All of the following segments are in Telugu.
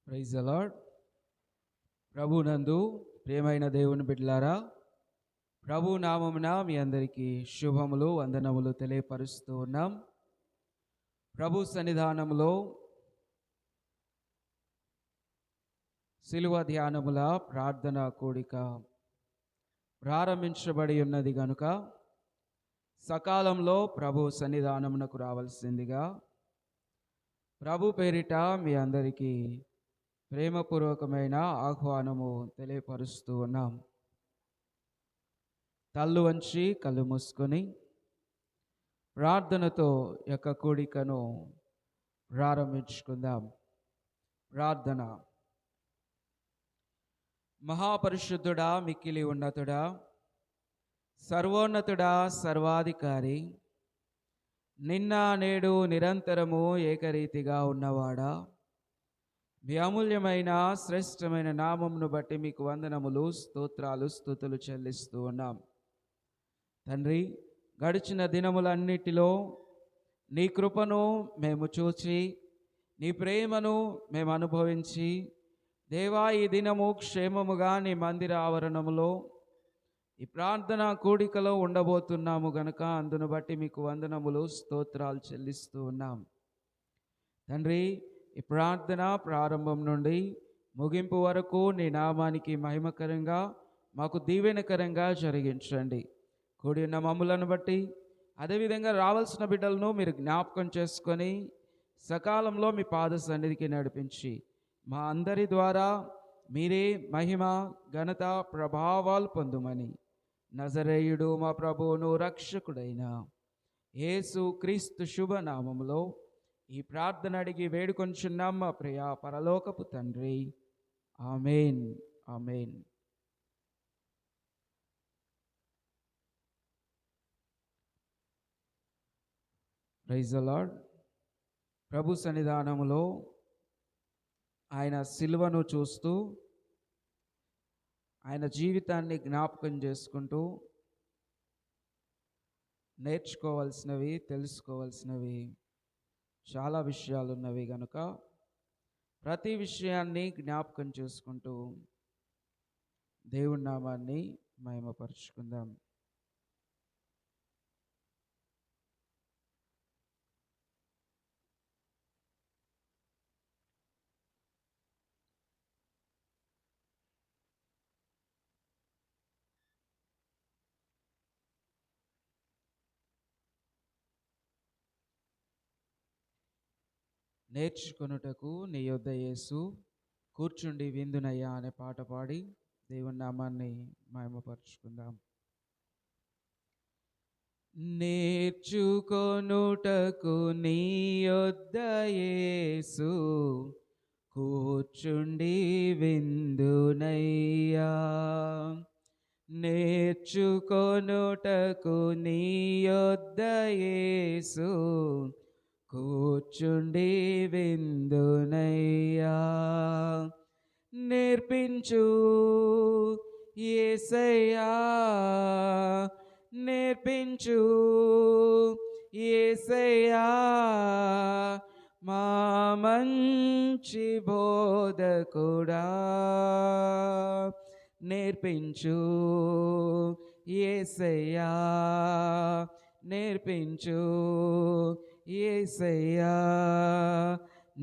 Praise the lord. ప్రభునందు ప్రియమైన దేవుని బిడ్డలారా, ప్రభు నామమున మీ అందరికీ శుభములు వందనములు తెలియపరుస్తూ ఉన్నాం. ప్రభు సన్నిధానములో శిలువ ధ్యానముల ప్రార్థన కూడిక ప్రారంభించబడి ఉన్నది గనుక సకాలంలో ప్రభు సన్నిధానమునకు రావాల్సిందిగా ప్రభు పేరిట మీ అందరికీ ప్రేమపూర్వకమైన ఆహ్వానము తెలియపరుస్తూ ఉన్నాం. తల్లు వంచి కళ్ళు మూసుకొని ప్రార్థనతో యొక్క కూడికను ప్రారంభించుకుందాం. ప్రార్థన. మహాపరిశుద్ధుడా, మిక్కిలి ఉన్నతుడా, సర్వోన్నతుడా, సర్వాధికారి, నిన్న నేడు నిరంతరము ఏకరీతిగా ఉన్నవాడా, మీ అమూల్యమైన శ్రేష్టమైన నామమును బట్టి మీకు వందనములు, స్తోత్రాలు, స్తుతులు చెల్లిస్తూ ఉన్నాం. తండ్రి, గడిచిన దినములన్నిటిలో నీ కృపను మేము చూచి, నీ ప్రేమను మేము అనుభవించి, దేవా, ఈ దినము క్షేమముగా నీ మందిర ఆవరణములో ఈ ప్రార్థన కూడికలో ఉండబోతున్నాము గనుక అందును బట్టి మీకు వందనములు, స్తోత్రాలు చెల్లిస్తూ ఉన్నాం. తండ్రి, ఈ ప్రార్థన ప్రారంభం నుండి ముగింపు వరకు నీ నామానికి మహిమకరంగా, మాకు దీవెనకరంగా జరిగించండి. కూడి ఉన్న మమ్ములను బట్టి, అదేవిధంగా రావాల్సిన బిడ్డలను మీరు జ్ఞాపకం చేసుకొని సకాలంలో మీ పాద సన్నిధికి నడిపించి మా అందరి ద్వారా మీరే మహిమ, ఘనత, ప్రభావాలు పొందుమని నజరేయుడు మా ప్రభువును రక్షకుడైన యేసు క్రీస్తు శుభనామములో ఈ ప్రార్థన అడిగి వేడుకొంచున్నాం మా ప్రియ పరలోకపు తండ్రి. ఆమేన్, ఆమేన్. Praise the lord. ప్రభు సన్నిధానములో ఆయన సిలువను చూస్తూ ఆయన జీవితాన్ని జ్ఞాపకం చేసుకుంటూ నేర్చుకోవాల్సినవి, తెలుసుకోవాల్సినవి చాలా విషయాలు ఉన్నవి కనుక ప్రతి విషయాన్ని జ్ఞాపకం చేసుకుంటూ దేవుని నామాన్ని మహిమపరుచుకుందాం. నేర్చుకొనుటకు నీ యొద్ద యేసు, కూర్చుండి విందునయ్యా అనే పాట పాడి దేవుని నామాన్ని మహిమపరుచుకుందాం. నేర్చుకొనుటకు నీ యొద్ద యేసు, కూర్చుండి విందునయ్యా. నేర్చుకొనుటకు నీ యొద్ద యేసు, కూర్చుండి విందునయ్యా. నేర్పించు యేసయ్యా, నేర్పించు యేసయ్యా, మా మంచి బోధకుడా. నేర్పించు యేసయ్యా, నేర్పించు యేసయ్యా.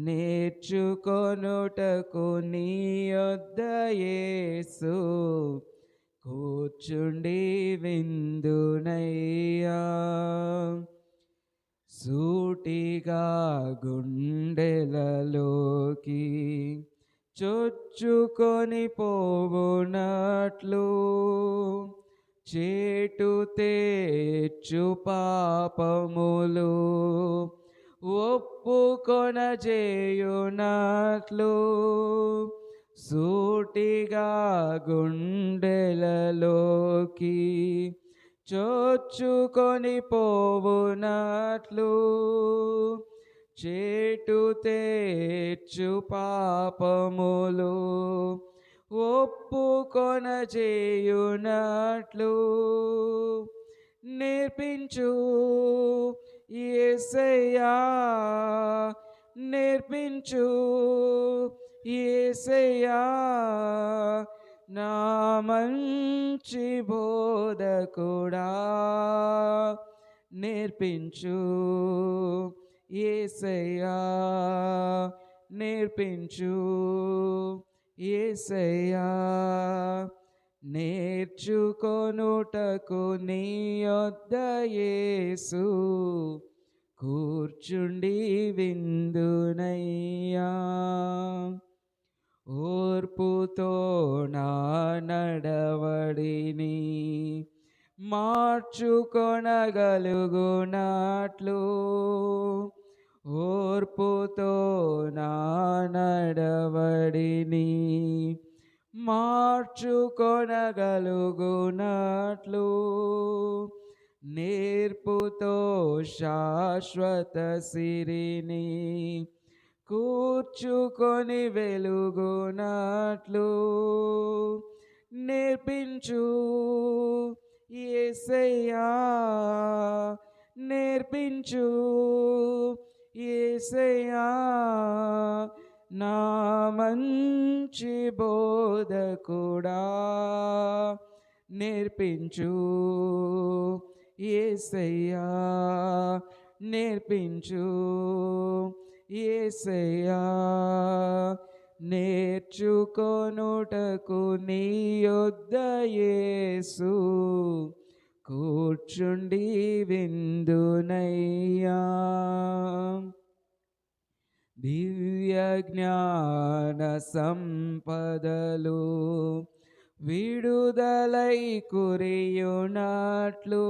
నేర్చుకొనుటకు నీ యొద్ద యేసు, కూర్చుండి విందునయ్యా. సూటిగా గుండెలలోకి చొచ్చుకొని పోవునట్లు, చేటు తేర్చు పాపములు ఒప్పుకొనజేయునట్లు, సూటిగా గుండెలలోకి చొచ్చుకొని పోవునట్లు, చేటు తేర్చు పాపములు ఒప్పుకొనజేయునట్లు నేర్పించు యేసయ్యా, నేర్పించు యేసయ్యా నా మంచి బోధకుడా నేర్పించు, యేసయ్యా నేర్పించు, యేసయ్యా నేర్చుకొనుటకు నీ యొద్ద యేసు కూర్చుండి విందునయ్యా. ఓర్పుతో నా నడవడిని మార్చుకొనగలుగునట్లు, ఓర్పుతో నా నడవడిని మార్చుకొనగలుగునట్లు నేర్పుతో శాశ్వత సిరిని కూర్చుకొని వెలుగునట్లు నేర్పించు, యేసయ్యా నేర్పించు, యేసయ్యా నా మంచి బోధకుడా నేర్పించు, యేసయ్యా నేర్పించు, యేసయ్యా నేర్చుకొనుటకు నీ యొద్ద యేసు కూర్చుండి విందునయ్యా. దివ్య జ్ఞాన సంపదలు విడుదలై కురియునట్లు,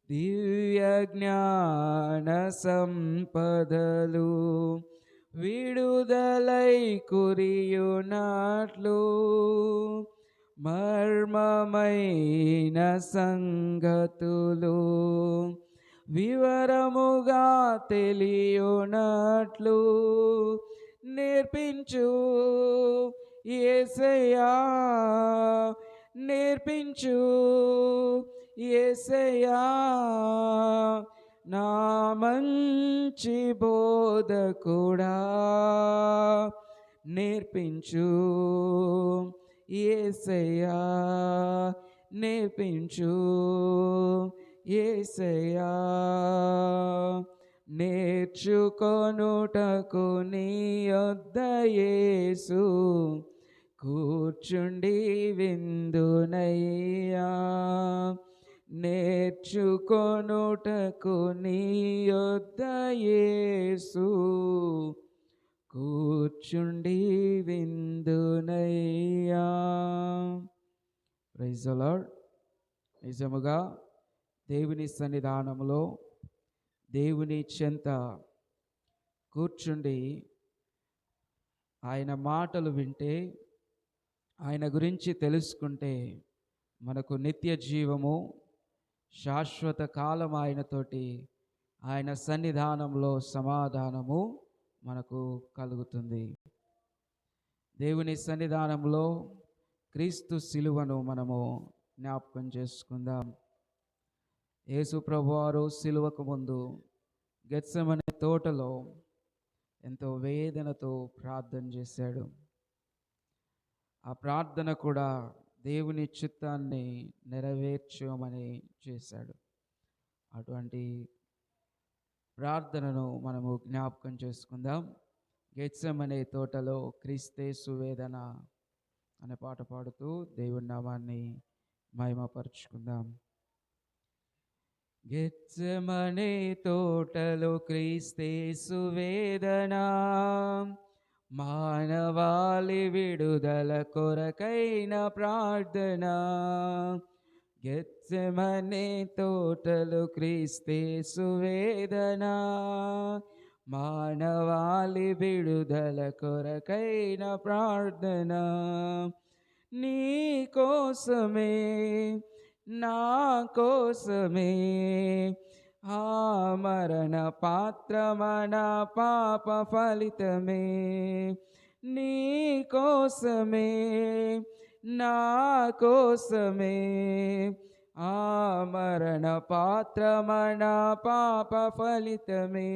దివ్య జ్ఞాన సంపదలు విడుదలై కురియునట్లు మర్మమైన సంగతులు వివరముగా తెలియునట్లు నేర్పించు, యేసయ్యా నేర్పించు, యేసయ్యా నా మంచి బోధకుడా నేర్పించు, యేసయ్యా నేర్పించు, యేసయ్యా నేర్చుకొనుటకు నీ యొద్ద యేసు కూర్చుండి విందునయ్యా. నేర్చుకొనుటకు నీ యొద్ద యేసు కూర్చుండి విందునయ్యా. Praise the lord. నిజముగా దేవుని సన్నిధానంలో దేవుని చెంత కూర్చుండి ఆయన మాటలు వింటే, ఆయన గురించి తెలుసుకుంటే మనకు నిత్య జీవము, శాశ్వత కాలం ఆయనతోటి, ఆయన సన్నిధానంలో సమాధానము మనకు కలుగుతుంది. దేవుని సన్నిధానంలో క్రీస్తు శిలువను మనము జ్ఞాపకం చేసుకుందాం. యేసు ప్రభువారు శిలువకు ముందు గెత్సెమనే తోటలో ఎంతో వేదనతో ప్రార్థన చేశాడు. ఆ ప్రార్థన కూడా దేవుని చిత్తాన్ని నెరవేర్చమని చేశాడు. అటువంటి ప్రార్థనను మనము జ్ఞాపకం చేసుకుందాం. గెత్సెమనే తోటలో క్రీస్తేసు వేదన అనే పాట పాడుతూ దేవుని నామాన్ని మహిమపరుచుకుందాం. గెత్సెమనే తోటలో క్రీస్తేసు వేదన, మానవాళి విడుదల కొరకైన ప్రార్థన. గెత్సెమనే తోటలో క్రీస్తేసు వేదన, మానవాళి విడుదల కొరకైన ప్రార్థన. నీ కోసమే నా కోసమే ఆ మరణ పాత్రమన పాప ఫలితమే. నీ కోసమే నా కోసమే ఆ మరణ పాత్రమన పాప ఫలితమే.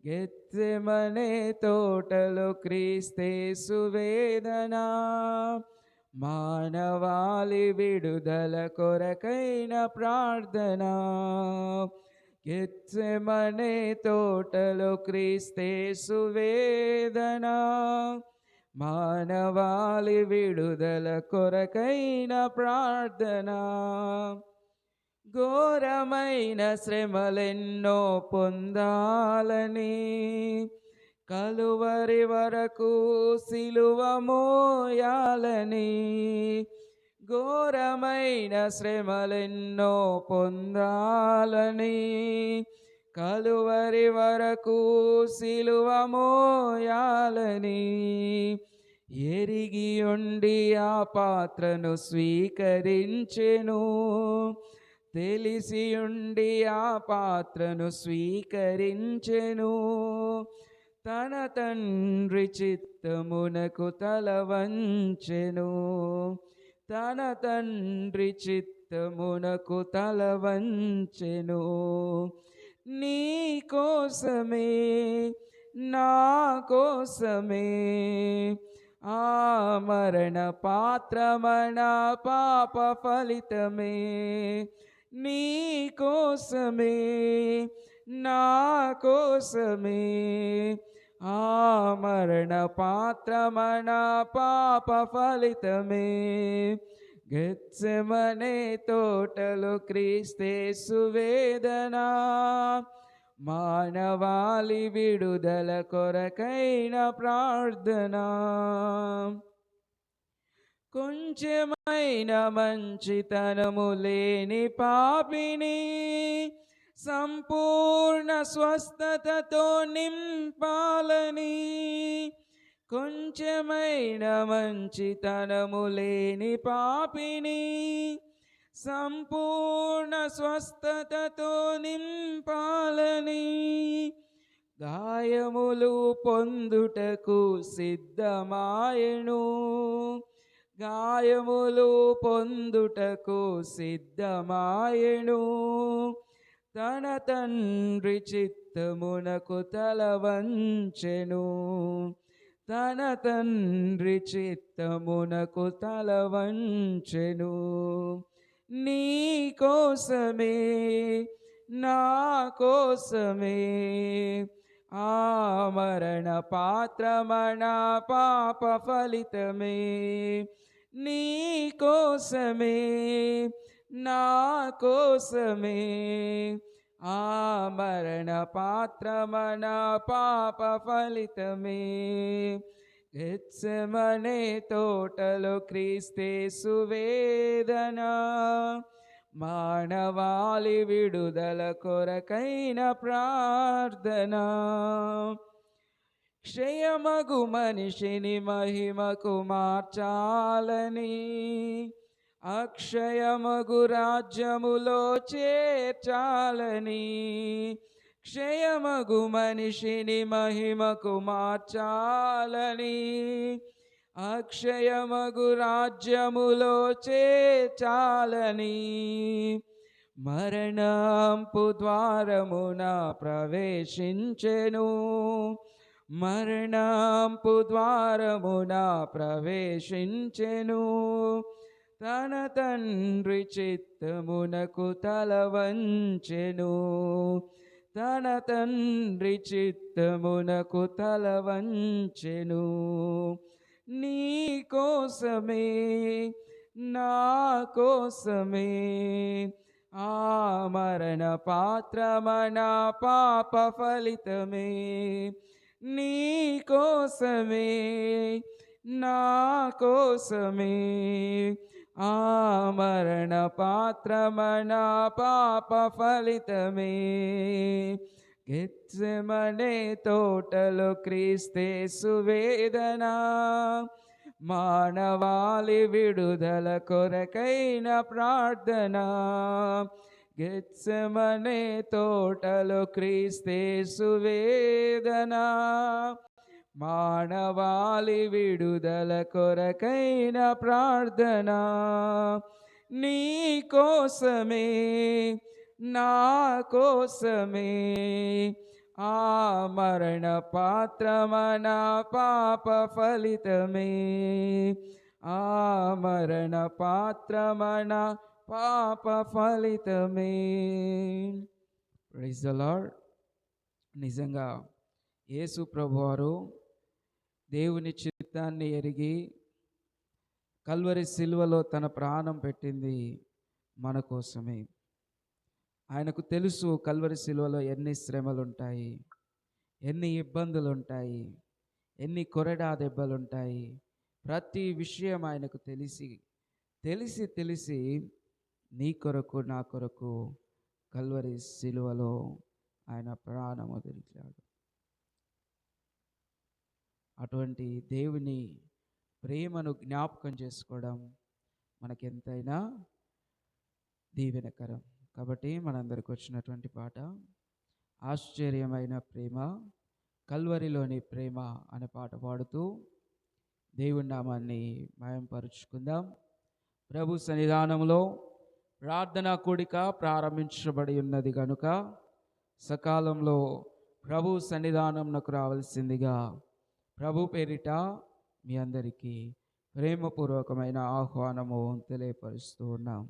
గెత్సెమనే తోటలో క్రీస్తేసు వేదన, మానవాళి విడుదల కొరకైన ప్రార్థన. గెత్సెమనే తోటలో క్రీస్తేసు వేదన, మానవాళి విడుదల కొరకైన ప్రార్థన. ఘోరమైన శ్రమలెన్నో పొందాలని, కలువరి వరకు సిలువ మోయాలని. ఘోరమైన శ్రమలెన్నో పొందాలని, కలువరి వరకు సిలువ మోయాలని. ఎరిగి ఉండి ఆ పాత్రను స్వీకరించెను, తెలిసి ఉండి ఆ పాత్రను స్వీకరించెను. తన తండ్రి చిత్తమునకు తల వంచెను, తన తండ్రి చిత్తమునకు తల వంచెను. నీ కోసమే, నా కోసమే, ఆ మరణ పాత్రమణ పాప ఫలితమే. నీ కోసమే, నా కోసమే, ఆ మరణ పాత్రమణ పాప ఫలితమే. గెత్సెమనే తోటలో క్రీస్తేసు వేదన, మానవాళి విడుదల కొరకైన ప్రార్థన. కొంచెమైన మంచితనము లేని పాపిని సంపూర్ణ స్వస్థతతో నింపాలని. కొంచెమైన మంచితనము లేని పాపిని సంపూర్ణ స్వస్థతతో నింపాలని. గాయములు పొందుటకు సిద్ధమాయెను, గాయములు పొందుటకు సిద్ధమాయెను. తన తండ్రి చిత్తమునకు తల వంచెను, తన తండ్రి చిత్తమునకు తల వంచెను. నీ కోసమే, నా కోసమే, ఆ మరణ పాత్రమణ పాప ఫలితమే. నీ కోసమే, నా కోసమే, ఆ మరణ పాత్రమణ పాప ఫలితమే. గెత్సెమనే తోటలో క్రీస్తేసు వేదన, మానవాళి విడుదల కొరకైన ప్రార్థన. క్షయమగు మనిషిని మహిమకు మార్చాలని, అక్షయమగు రాజ్యములో చేర్చాలని. క్షయమగు మనిషిని మహిమకు మార్చాలని, అక్షయమగు రాజ్యములో చేర్చాలని. మరణంపు ద్వారమున ప్రవేశించెను, మరణంపు ద్వారమున ప్రవేశించెను. తన తండ్రి చిత్తమునకు తల వంచెను, తన తండ్రి చిత్తమునకు తల వంచెను. నీ కోసమే, నా కోసమే, ఆ మరణ పాత్రమణ పాప ఫలితమే. నీ కోసమే, నా కోసమే, ఆ మరణ పాత్రమణ పాప ఫలితమే. గెత్సెమనే తోటలో క్రీస్తేసు వేదన, మానవాళి విడుదల కొరకైన ప్రార్థన. గెత్సెమనే తోటలో క్రీస్తేసు వేదన, మానవాళి విడుదల కొరకైన ప్రార్థన. నీ కోసమే, నా కోసమే, ఆ మరణ పాత్రమన పాప ఫలితమే, ఆ మరణ పాత్రమన పాప ఫలితమే. Praise the lord. నిజంగా యేసు ప్రభువారు దేవుని చిత్తాన్ని ఎరిగి కల్వరి సిలువలో తన ప్రాణం పెట్టింది మన కోసమే. ఆయనకు తెలుసు కల్వరి సిలువలో ఎన్ని శ్రమలు ఉంటాయి, ఎన్ని ఇబ్బందులు ఉంటాయి, ఎన్ని కొరడా దెబ్బలు ఉంటాయి. ప్రతి విషయం ఆయనకు తెలిసి తెలిసి తెలిసి నీ కొరకు నా కొరకు కల్వరి సిలువలో ఆయన ప్రాణం వదిలిచాడు. అటువంటి దేవుని ప్రేమను జ్ఞాపకం చేసుకోవడం మనకెంతైనా దీవెనకరం. కాబట్టి మనందరికి వచ్చినటువంటి పాట ఆశ్చర్యమైన ప్రేమ, కల్వరిలోని ప్రేమ అనే పాట పాడుతూ దేవుని నామాన్ని మహిమపరుచుకుందాం. ప్రభు సన్నిధానంలో ప్రార్థనా కూడిక ప్రారంభించబడి ఉన్నది కనుక సకాలంలో ప్రభు సన్నిధానంకు రావాల్సిందిగా ప్రభు పేరిట మీ అందరికీ ప్రేమపూర్వకమైన ఆహ్వానము తెలియపరుస్తూ ఉన్నాం.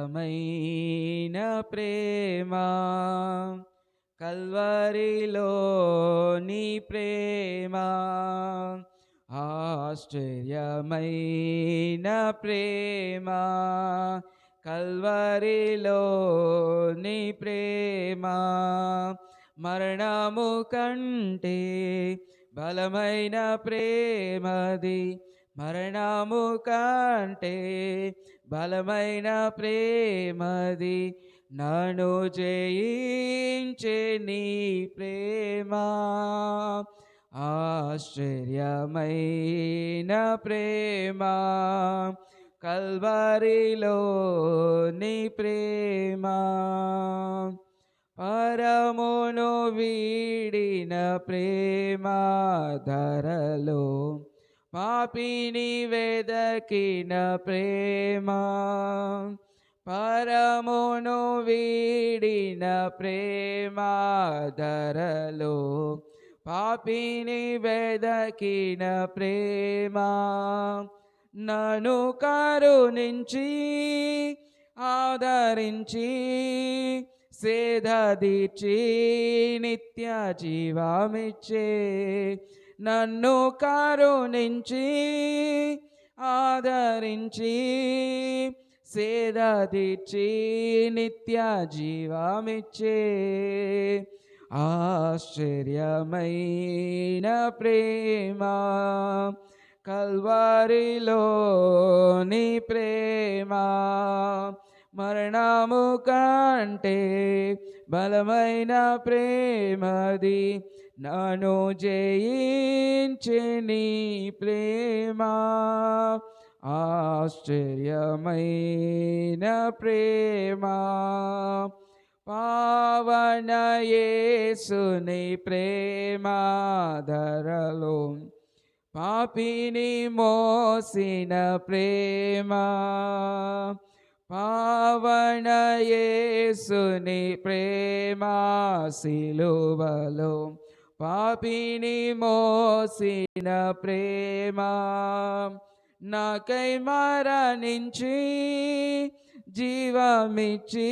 ఆశ్చర్యమైన ప్రేమ, కల్వరిలోని ప్రేమ, ఆశ్చర్యమైన ప్రేమ, కల్వరిలోని ప్రేమ, మరణము కంటే బలమైన ప్రేమది, మరణము కంటే బలమైన ప్రేమది, నన్ను జయించే నీ ప్రేమ, ఆశ్చర్యమైన ప్రేమ, కల్వరిలోని ప్రేమ, పరమును వీడిన ప్రేమ, ధరలో పాపిని వెదకిన ప్రేమ, పరమును వీడిన ప్రేమ, ధరలో పాపిని వెదకిన ప్రేమ, నన్ను కరుణించి ఆదరించి సేదదీర్చి నిత్య జీవమిచ్చే, నన్ను కరుణించి ఆదరించి సేదదీర్చి నిత్య జీవమిచ్చే, ఆశ్చర్యమైన ప్రేమ, కల్వరిలోని ప్రేమ, మరణము కంటే బలమైన ప్రేమది, నన్ను జయించే నీ ప్రేమ, ఆశ్చర్యమైన ప్రేమ, పావన యేసుని ప్రేమ, ధరలో పాపిని మోసిన ప్రేమ, పావన యేసుని ప్రేమ, సిలువలో పాపిని మోసిన ప్రేమ, నాకై మరణించి జీవమిచ్చి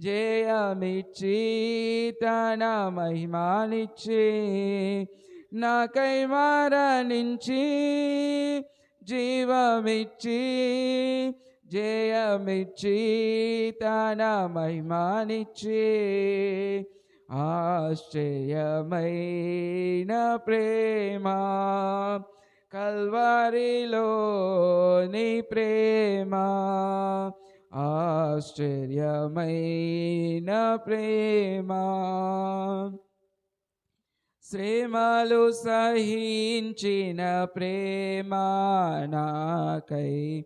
జయమిచ్చి తన మహిమానిచ్చి, నాకై మరణించి జీవమిచ్చి జయమిచ్చి తన మహిమానిచ్చి, ఆశ్చర్యమైన ప్రేమ, కల్వరిలోని ప్రేమ, ఆశ్చర్యమైన ప్రేమ. శ్రమలు సహించిన ప్రేమ నాకై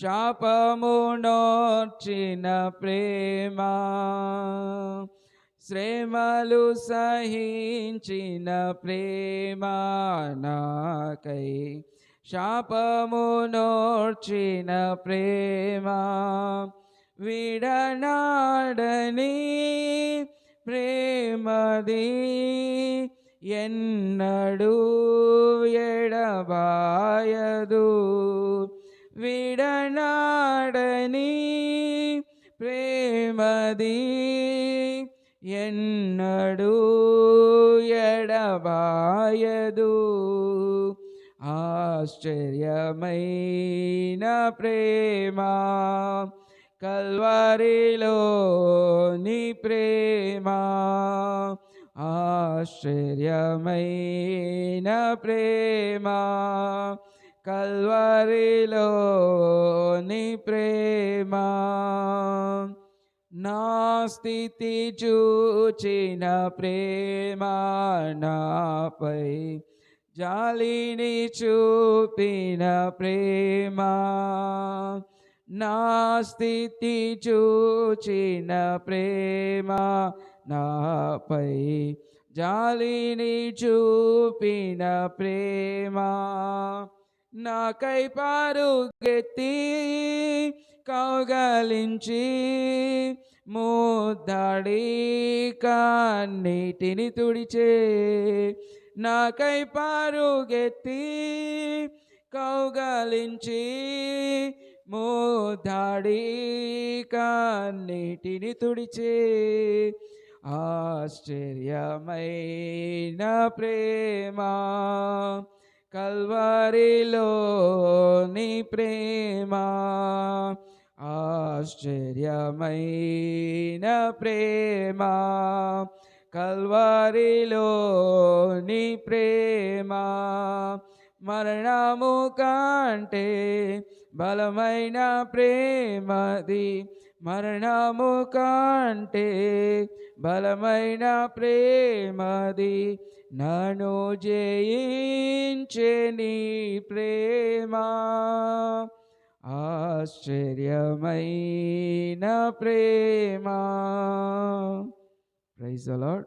శాపమునోర్చిన ప్రేమ. శ్రమలు సహించిన ప్రేమ నాకై శాపమునోర్చిన ప్రేమ. విడనాడని ప్రేమది ఎన్నడూ ఎడబాయదు. విడనాడని ప్రేమది ఎన్నడూ ఎడబాయదు. ఆశ్చర్యమైన ప్రేమ కల్వరిలోని ప్రేమ. ఆశ్చర్యమైన ప్రేమ కల్వరిలోని ప్రేమ. నా స్థితి చూచిన ప్రేమ నాపై జాలిని చూపిన ప్రేమ. నా స్థితి చూచిన ప్రేమ నాపై జాలిని చూపిన ప్రేమ. నాకై పరుగెత్తి కౌగలించి ముద్దాడి కన్నీటిని తుడిచే. నాకై పరుగెత్తి కౌగలించి ముద్దాడి కన్నీటిని తుడిచే. ఆశ్చర్యమైన ప్రేమ కల్వరిలోని ప్రేమ. ఆశ్చర్యమైన ప్రేమ కల్వరిలోని ప్రేమ. మరణము కంటే బలమైన ప్రేమది. మరణము కంటే బలమైన ప్రేమది. నన్ను జయించే నీ ప్రేమ. ఆశ్చర్యమైన ప్రేమ. Praise the lord.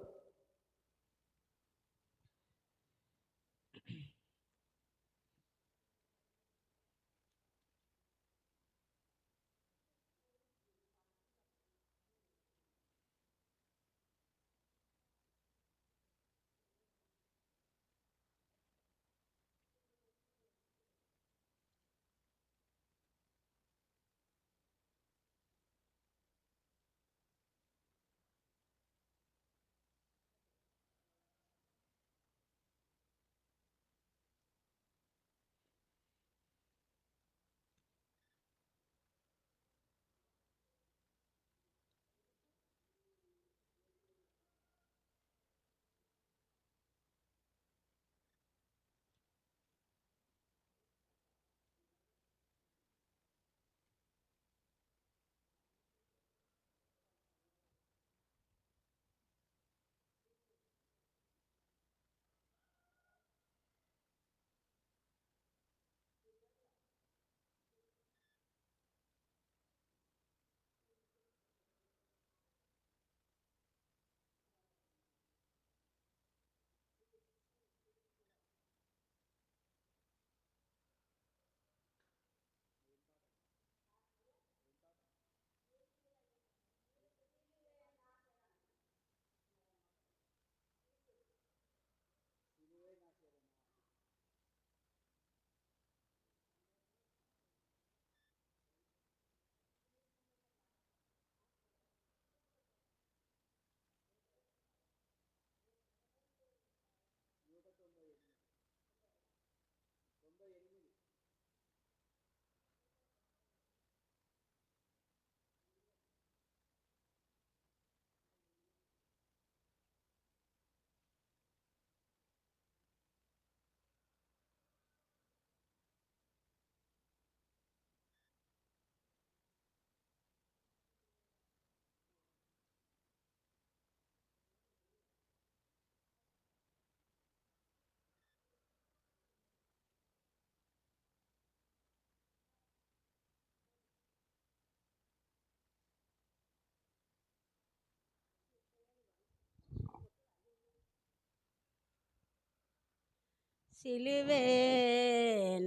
సిలువే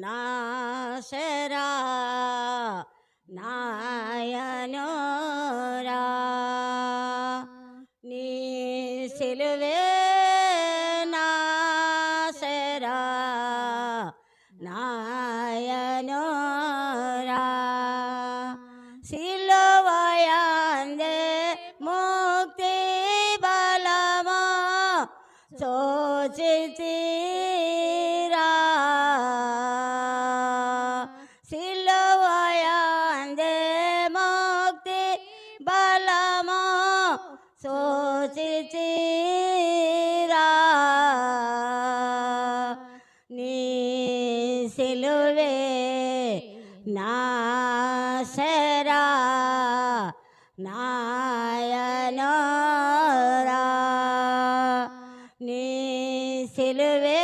నాశరా నాయనోరా నీ సిలువే నాశరా నాయనోరా సిలువయందే ముక్తి బలమా సోచితిరా సిలువయందే ముక్తి బలమా సోచితిరా నీ సిలువే నాశరా నాయనోరా నీ సిలువే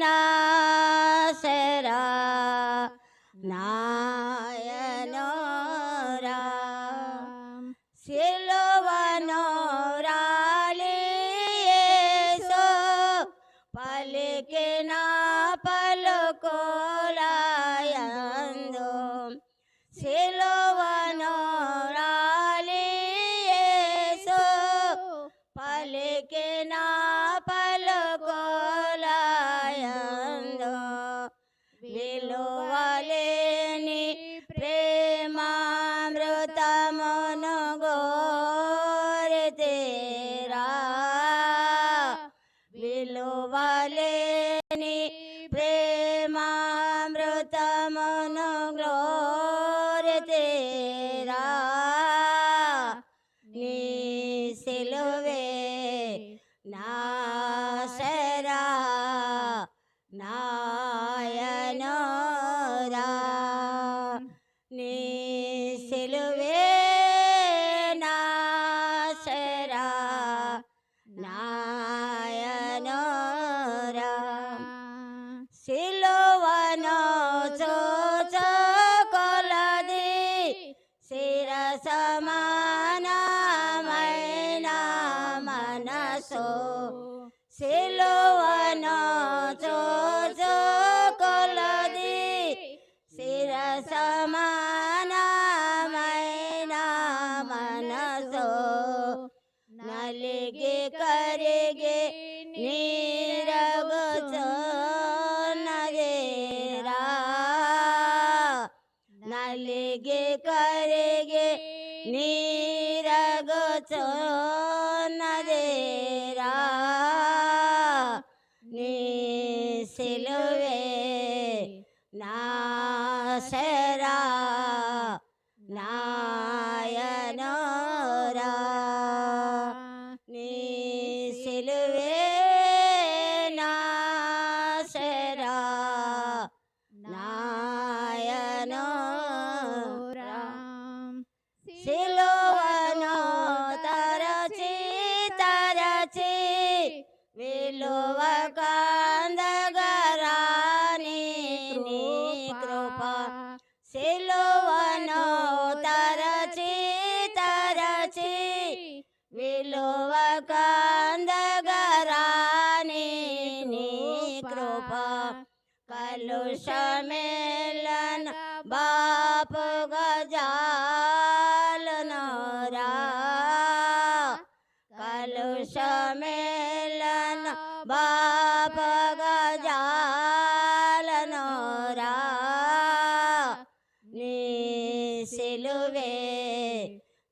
నాశరా నాయనోరా సిలువను రాలి యేసు పలికిన పలుకులయందు సిలువను రాలి యేసు పలికిన పలుకులయందు విలువలేని ప్రేమామృతమును గోరితేరా విలువలేని ప్రేమామృతమును గ్రోరితేరా నీ సిలువే నాశరా నాయనోరా నీ సిలువే నాశరా నాయనోరా సిలువను చూచుకొలది శిరసమానమైన మనసు సిలువను చూచుకొలది శిరసమానమైన మనసు నలిగి కరిగి నీరగుచున్నదేరా నలిగి కరిగి నీరగుచున్నదేరా నీ సిలువే నాశరా నాయనోరా నీ సిలువే నాశరా నాయనోరా సిలువను తరచి తరచి విలువ కందగరాని నీ కృప సిలువను తరచి తరచి విలువ కందగరాని నీ కృప కలుషమేళన బాపుగా జాలనోరా కలుషమేళన బాపుగా జాలనోరా నీ సిలువే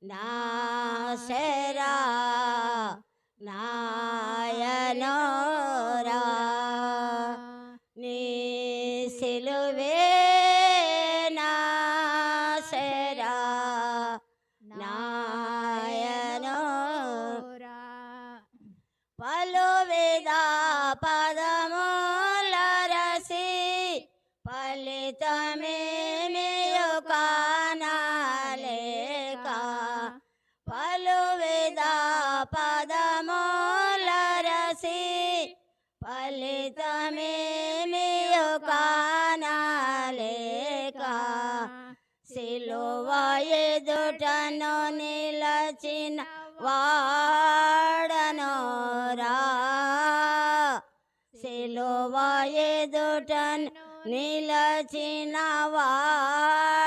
నాశరా నాయనోరా నీ సిలువే నాశరా నాయనోరా పలువిధ పదముల రసి ఫలితమేమియు కానలేక పలువిధ పదముల రసి నిలచిన వాడనోరా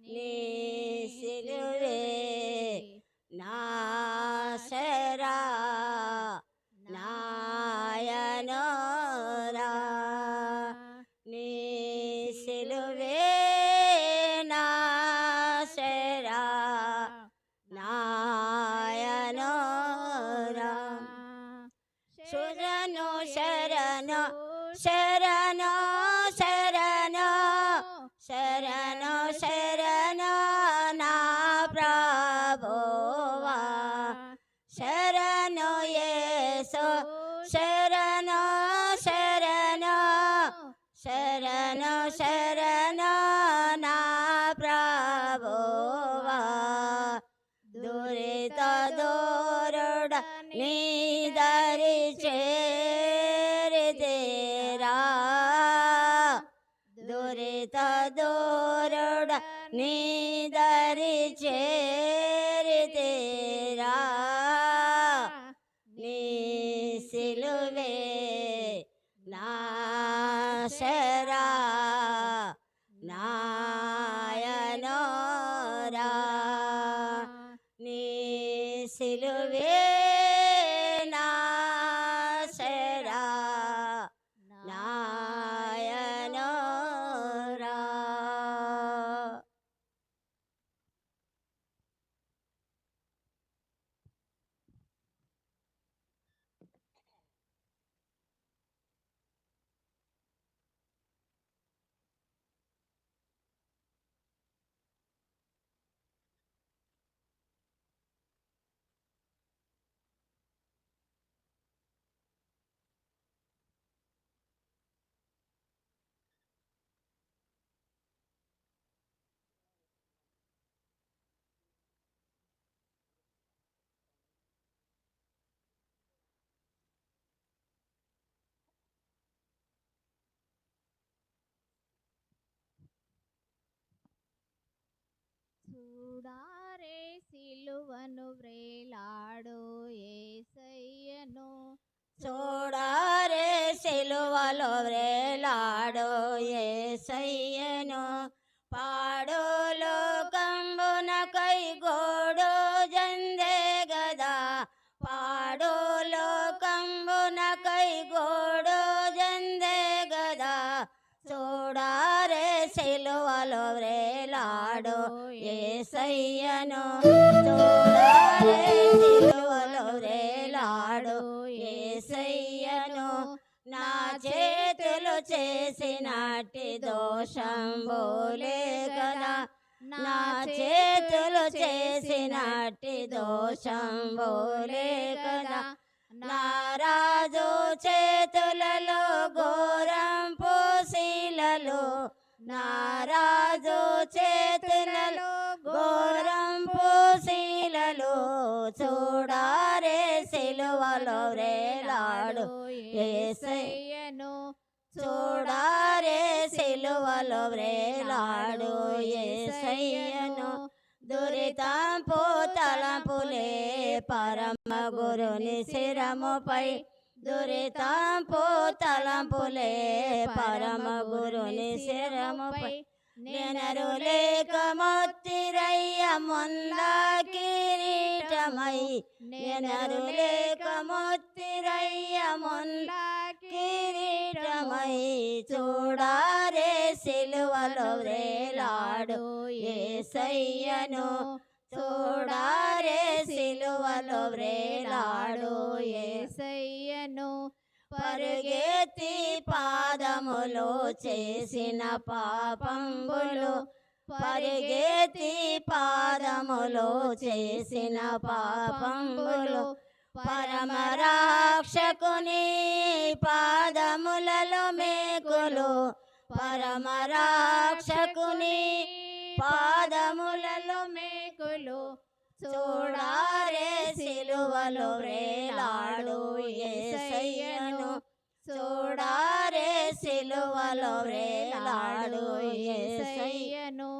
నీ సిలువే నాశరా నాయనోరా నీ సిలువే నాశరా నాయనోరా శరణు శరణు శరణు శరణు శరణు శరణు నా ప్రభువా శరణు యేసు శరణు శరణు శరణు శరణు నా ప్రభువా దురిత దూరుడ నీ దరి చేరితేరా దురిత దూరుడ నీ దరి చేరితేరా నీ సిలువే నాశరా నాయనోరా నీ సిలువే నాశరా నాయనోరా చూడారే సిలువను వ్రేలాడు యేసయ్యను చూడారే సిలువలో వ్రేలాడు యేసయ్యను పాడు లోకంబునకై గోడు జందే గదా పాడు లోకంబునకై గోడు జందే గదా చూడారే సిలువలో వ్రేలాడు యేసయ్యను చూడారే సిలువలో వ్రేలాడు యేసయ్యను నా చేతులు చేసినట్టి దోషం బోలే కదా నా చేతులు చేసినట్టి దోషం బోలే కదా నా రాజు చేతులలో ఘోరం పూశీలలో నా రాజు చేతులలో ఘోరం పూశీలలో చూడారే సిలువలో వ్రేలాడు యేసయ్యను చూడారే సిలువలో వ్రేలాడు యేసయ్యను దురితంపు తలంపులే పరమ గురుని శిరముపై దురితంపు తలంపులే పరమ గురుని శిరముపై నెనరు లేక మొత్తిరయ్య ముంద కిరీటమై నెనరు లేక మొత్తిరయ్య ముంద కిరీటమై చూడారే సిలువలో వ్రేలాడు యేసయ్యను చూడారే సిలువలో వ్రేలాడు యేసయ్యను పరుగెత్తి పాదములో చేసిన పాపంబులు పరిగెత్తి పాదములో చేసిన పాపంబులు పరమ రాక్షకుని పాదములలో మేకులు పరమ రాక్షకుని పాదములలో మేకులు చూడారే సిలువలో వ్రేలాడు యేసయ్యను చూడారే సిలువలో వ్రేలాడు యేసయ్యను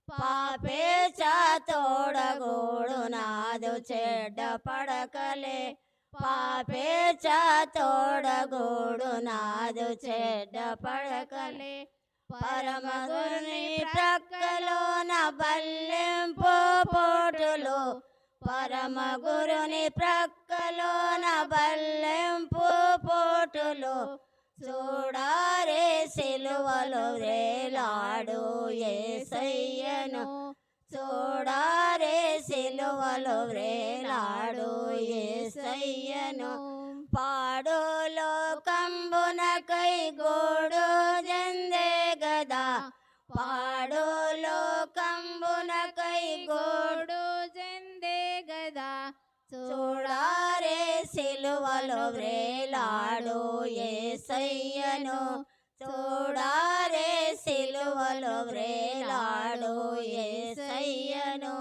పాపేచ తోడగోడు నాదు చెడ్డ పడకలే పాపేచ తోడగూడు నాదు చెడ్డ పడకలే పరమ గురుని ప్రక్కలోన బల్లెంపు పోటులు పరమ గురుని ప్రక్కలోన బల్లెంపు పోటులు చూడారే సిలువలో వేలాడు యేసయ్యను చూడారే సిలువలో వేలాడు యేసయ్యను పాడులో కంబునకై గోడు జందే గదా పాడులో కంబునకై గోడు జందే గదా చూడారే సిలువలో వేలాడు యేసయ్యను చూడారే సిలువలో వేలాడు యేసయ్యను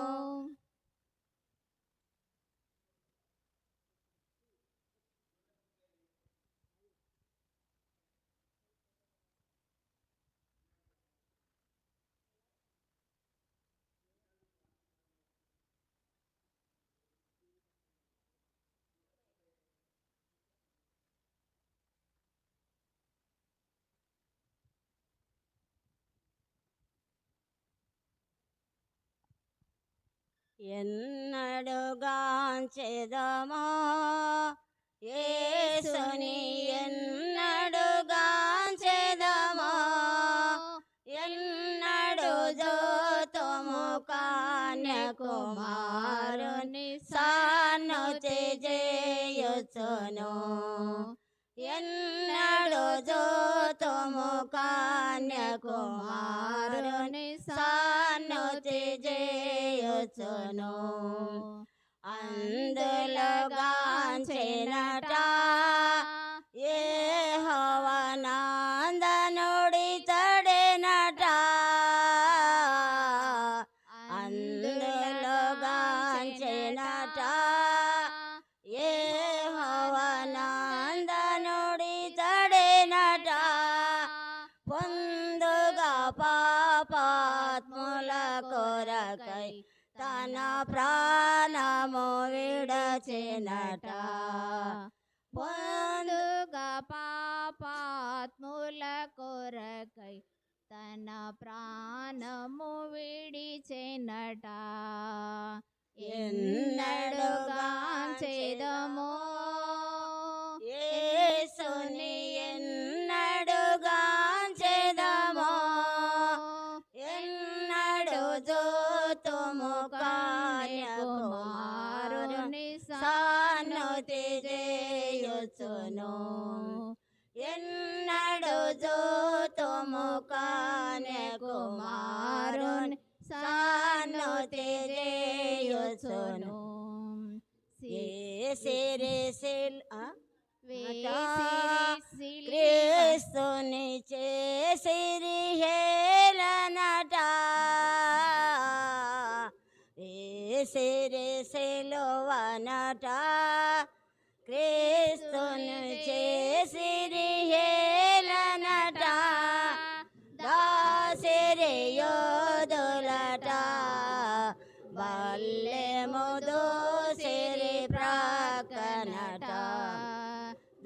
ఎన్నడుగాంచెదమో యేసుని ఎన్నడుగాంచెదమో ఎన్నడు జోతము కన్యకుమారుని సానుతి చేయుచును ఎన్నడు జోతము కన్యకుమారుని సానుతి చేయుచును అందులో గాంచెనట యెహోవా నందనుడి తడెనట అందులో గాంచెనట యెహోవా నందనుడి తడెనట పొందుగా పాపాత్ముల కొరకై తన ప్రాణము విడచెనట పొందుగా పాపాత్ముల కొరకై తన ప్రాణము విడిచెనట ఎన్నడుగాంచెదమో యేసుని ఎన్నడుగాంచెదమో ఎన్నడు జోతుము కన్యకుమారుని సానుతి చేయుచును ఎన్నడు జోతుము కన్యకుమారుని సానుతి చేయుచును క్రీస్తుని చేసిరి హేళనట వేసిరి సిలువనట క్రీస్తుని చేసిరి హేళనట దాసిరి యోధులట బల్లెము దోసిరి ప్రాకనట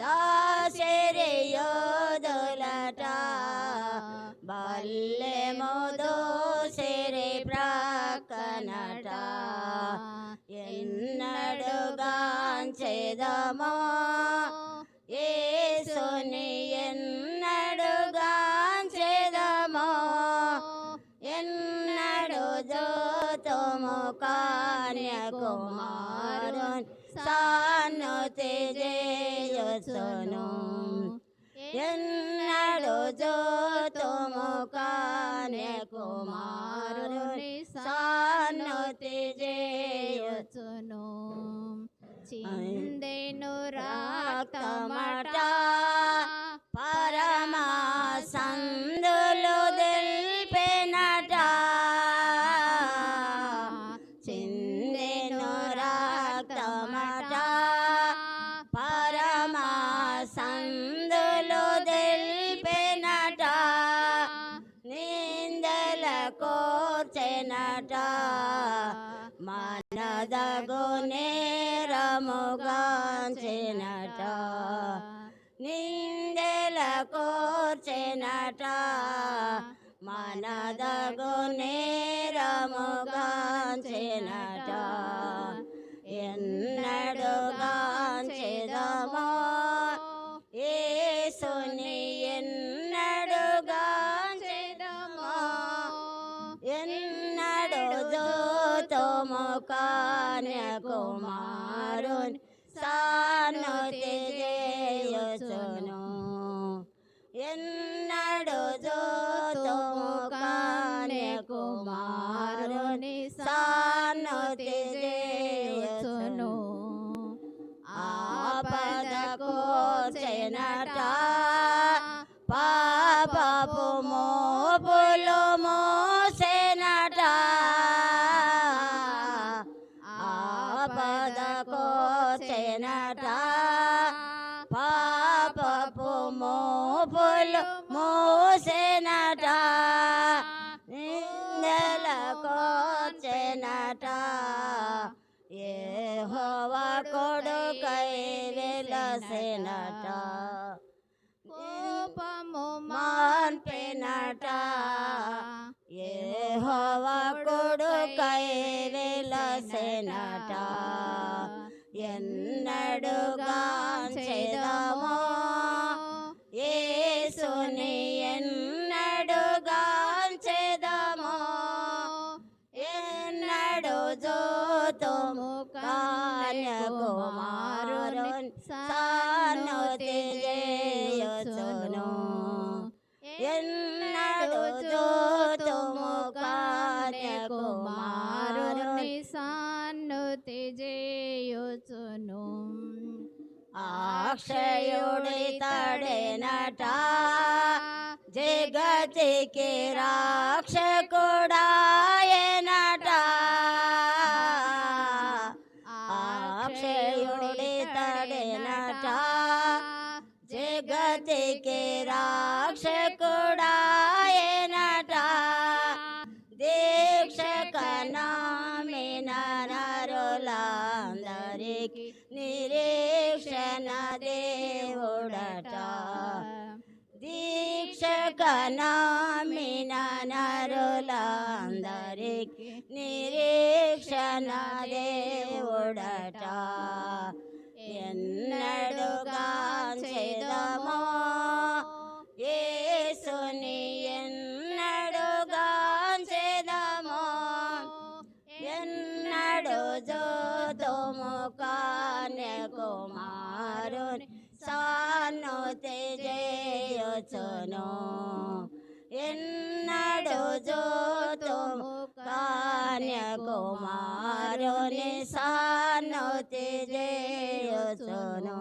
దాసిరి యోధులట బల్లెము దోసిరి ప్రాకనట ఎన్నడుగాంచెదమో యేసుని ఎన్నడుగాంచెదమో ఎన్నడు జోతుము కన్యకుమారుని సానుతి చేయుచును ఎన్నడు జోతుము కన్యకుమారుని సానుతి చేయుచును చిందెను రక్తమట పరమా సందులు దిల్పెనట చిందెను రక్తమట పరమా సందులు దిల్పెనట నిందల కోర్చెనట మనదగు నేర నేరముగాంచినట నిందెల కోర్చెనట మనదగు నేరముగాంచినట ఎన్నడుగాంచెదమో యేసుని ఎన్నడుగాంచెదమో ఎన్నడు జోతము కన్యకుమారుని సానుతి చేయుచును ఎన్నడు జోతము కన్యకుమారుని సానుతి చేయుచును ఆపదకు చెనట పాపపు మోపులు మోసెనట ఆపదకు చెనట పాపపు మోపులు మోసెనట నిందలకు చెనట యెహోవా కొడుకై వెలసెనట కోపము మాన్పెనట యెహోవా కొడుకై వెలసెనట ఎన్నడుగాంచెదమో యేసుని ఎన్నడుగాంచెదమో ఎన్నడు జోతము కన్యకుమారుని సానుతి చేయుచును ఎన్నడు జోతము కన్యకుమారుని సానుతి చేయుచును అక్షయుడి తడెనట జగతికి రాక్షకుడాయనట అక్షయుడి తడెనట జగతికి రాక్షకుడాయనట దీక్షక నామిన నరులందరికి నిరీక్షణ దేవుడట దీక్షక నామిన నరులందరికి నిరీక్షణ దేవుడట ఎన్నడుగాంచెదమో యేసుని ఎన్నడుగాంచెదమో ఎన్నడు జోతము కన్యకుమారుని సానుతి చేయుచును ఎన్నడు జోతము కన్యకుమారుని సానుతి చేయుచును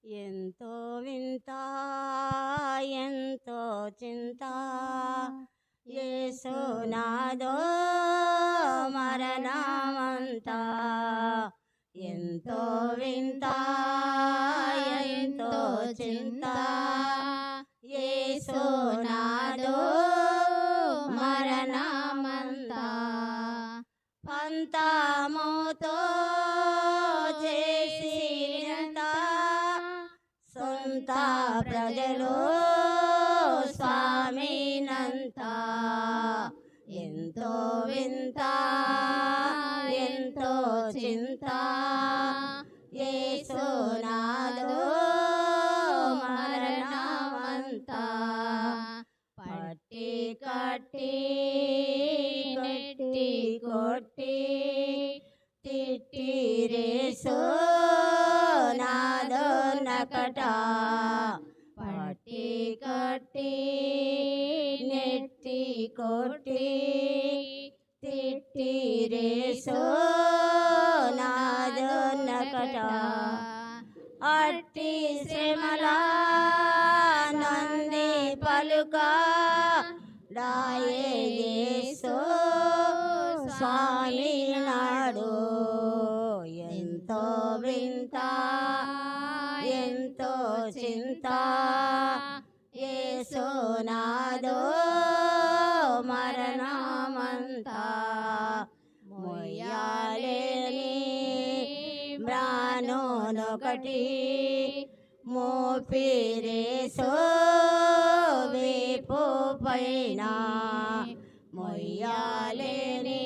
ఎంతో వింత ఎంతో చింత యేసునాదో మరణమంతా ఎంతో వింత ఎంతో చింత యేసునాదో మరణమంతా పంతముతో చేసినంత సొంత ప్రజలు స్వామినంత ఎంతో వింత ఎంతో చింత యేసునాదో మరణమంతా పట్టి కట్టి నెట్టి కొట్టి తిట్టిరేసో నాదో నకట పట్టి కట్టి నెట్టి కొట్టి తిట్టిరేసో నాదో నకట అట్టి శ్రమలా నంది పలుక డాయేసో స్వామి నాడు ఎంతో వింత ఎంతో చింత యేసునాదో మరణమంతా మొయ్యాలేని మ్రానోనొకటి మోపిరేసో వీపు పైన మొయ్యాలేని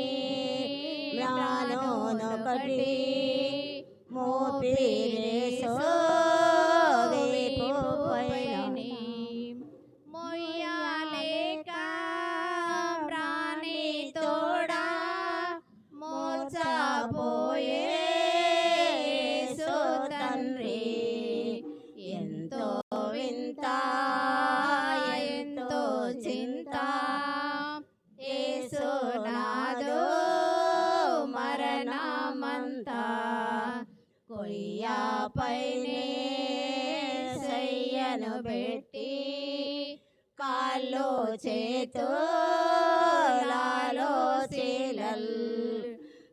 మ్రానోనొకటి మోపిరేసో వీపు పైన మొయ్యాలేక ప్రాణి తోడా మోసపోయే సో తండ్రి ఎంతో వింత ఎంతో చింత యేసునాదో మరణమంతా కొయ్యపైనే సయ్యను పెట్టి కాళ్ళు చేతులాలో శీలల్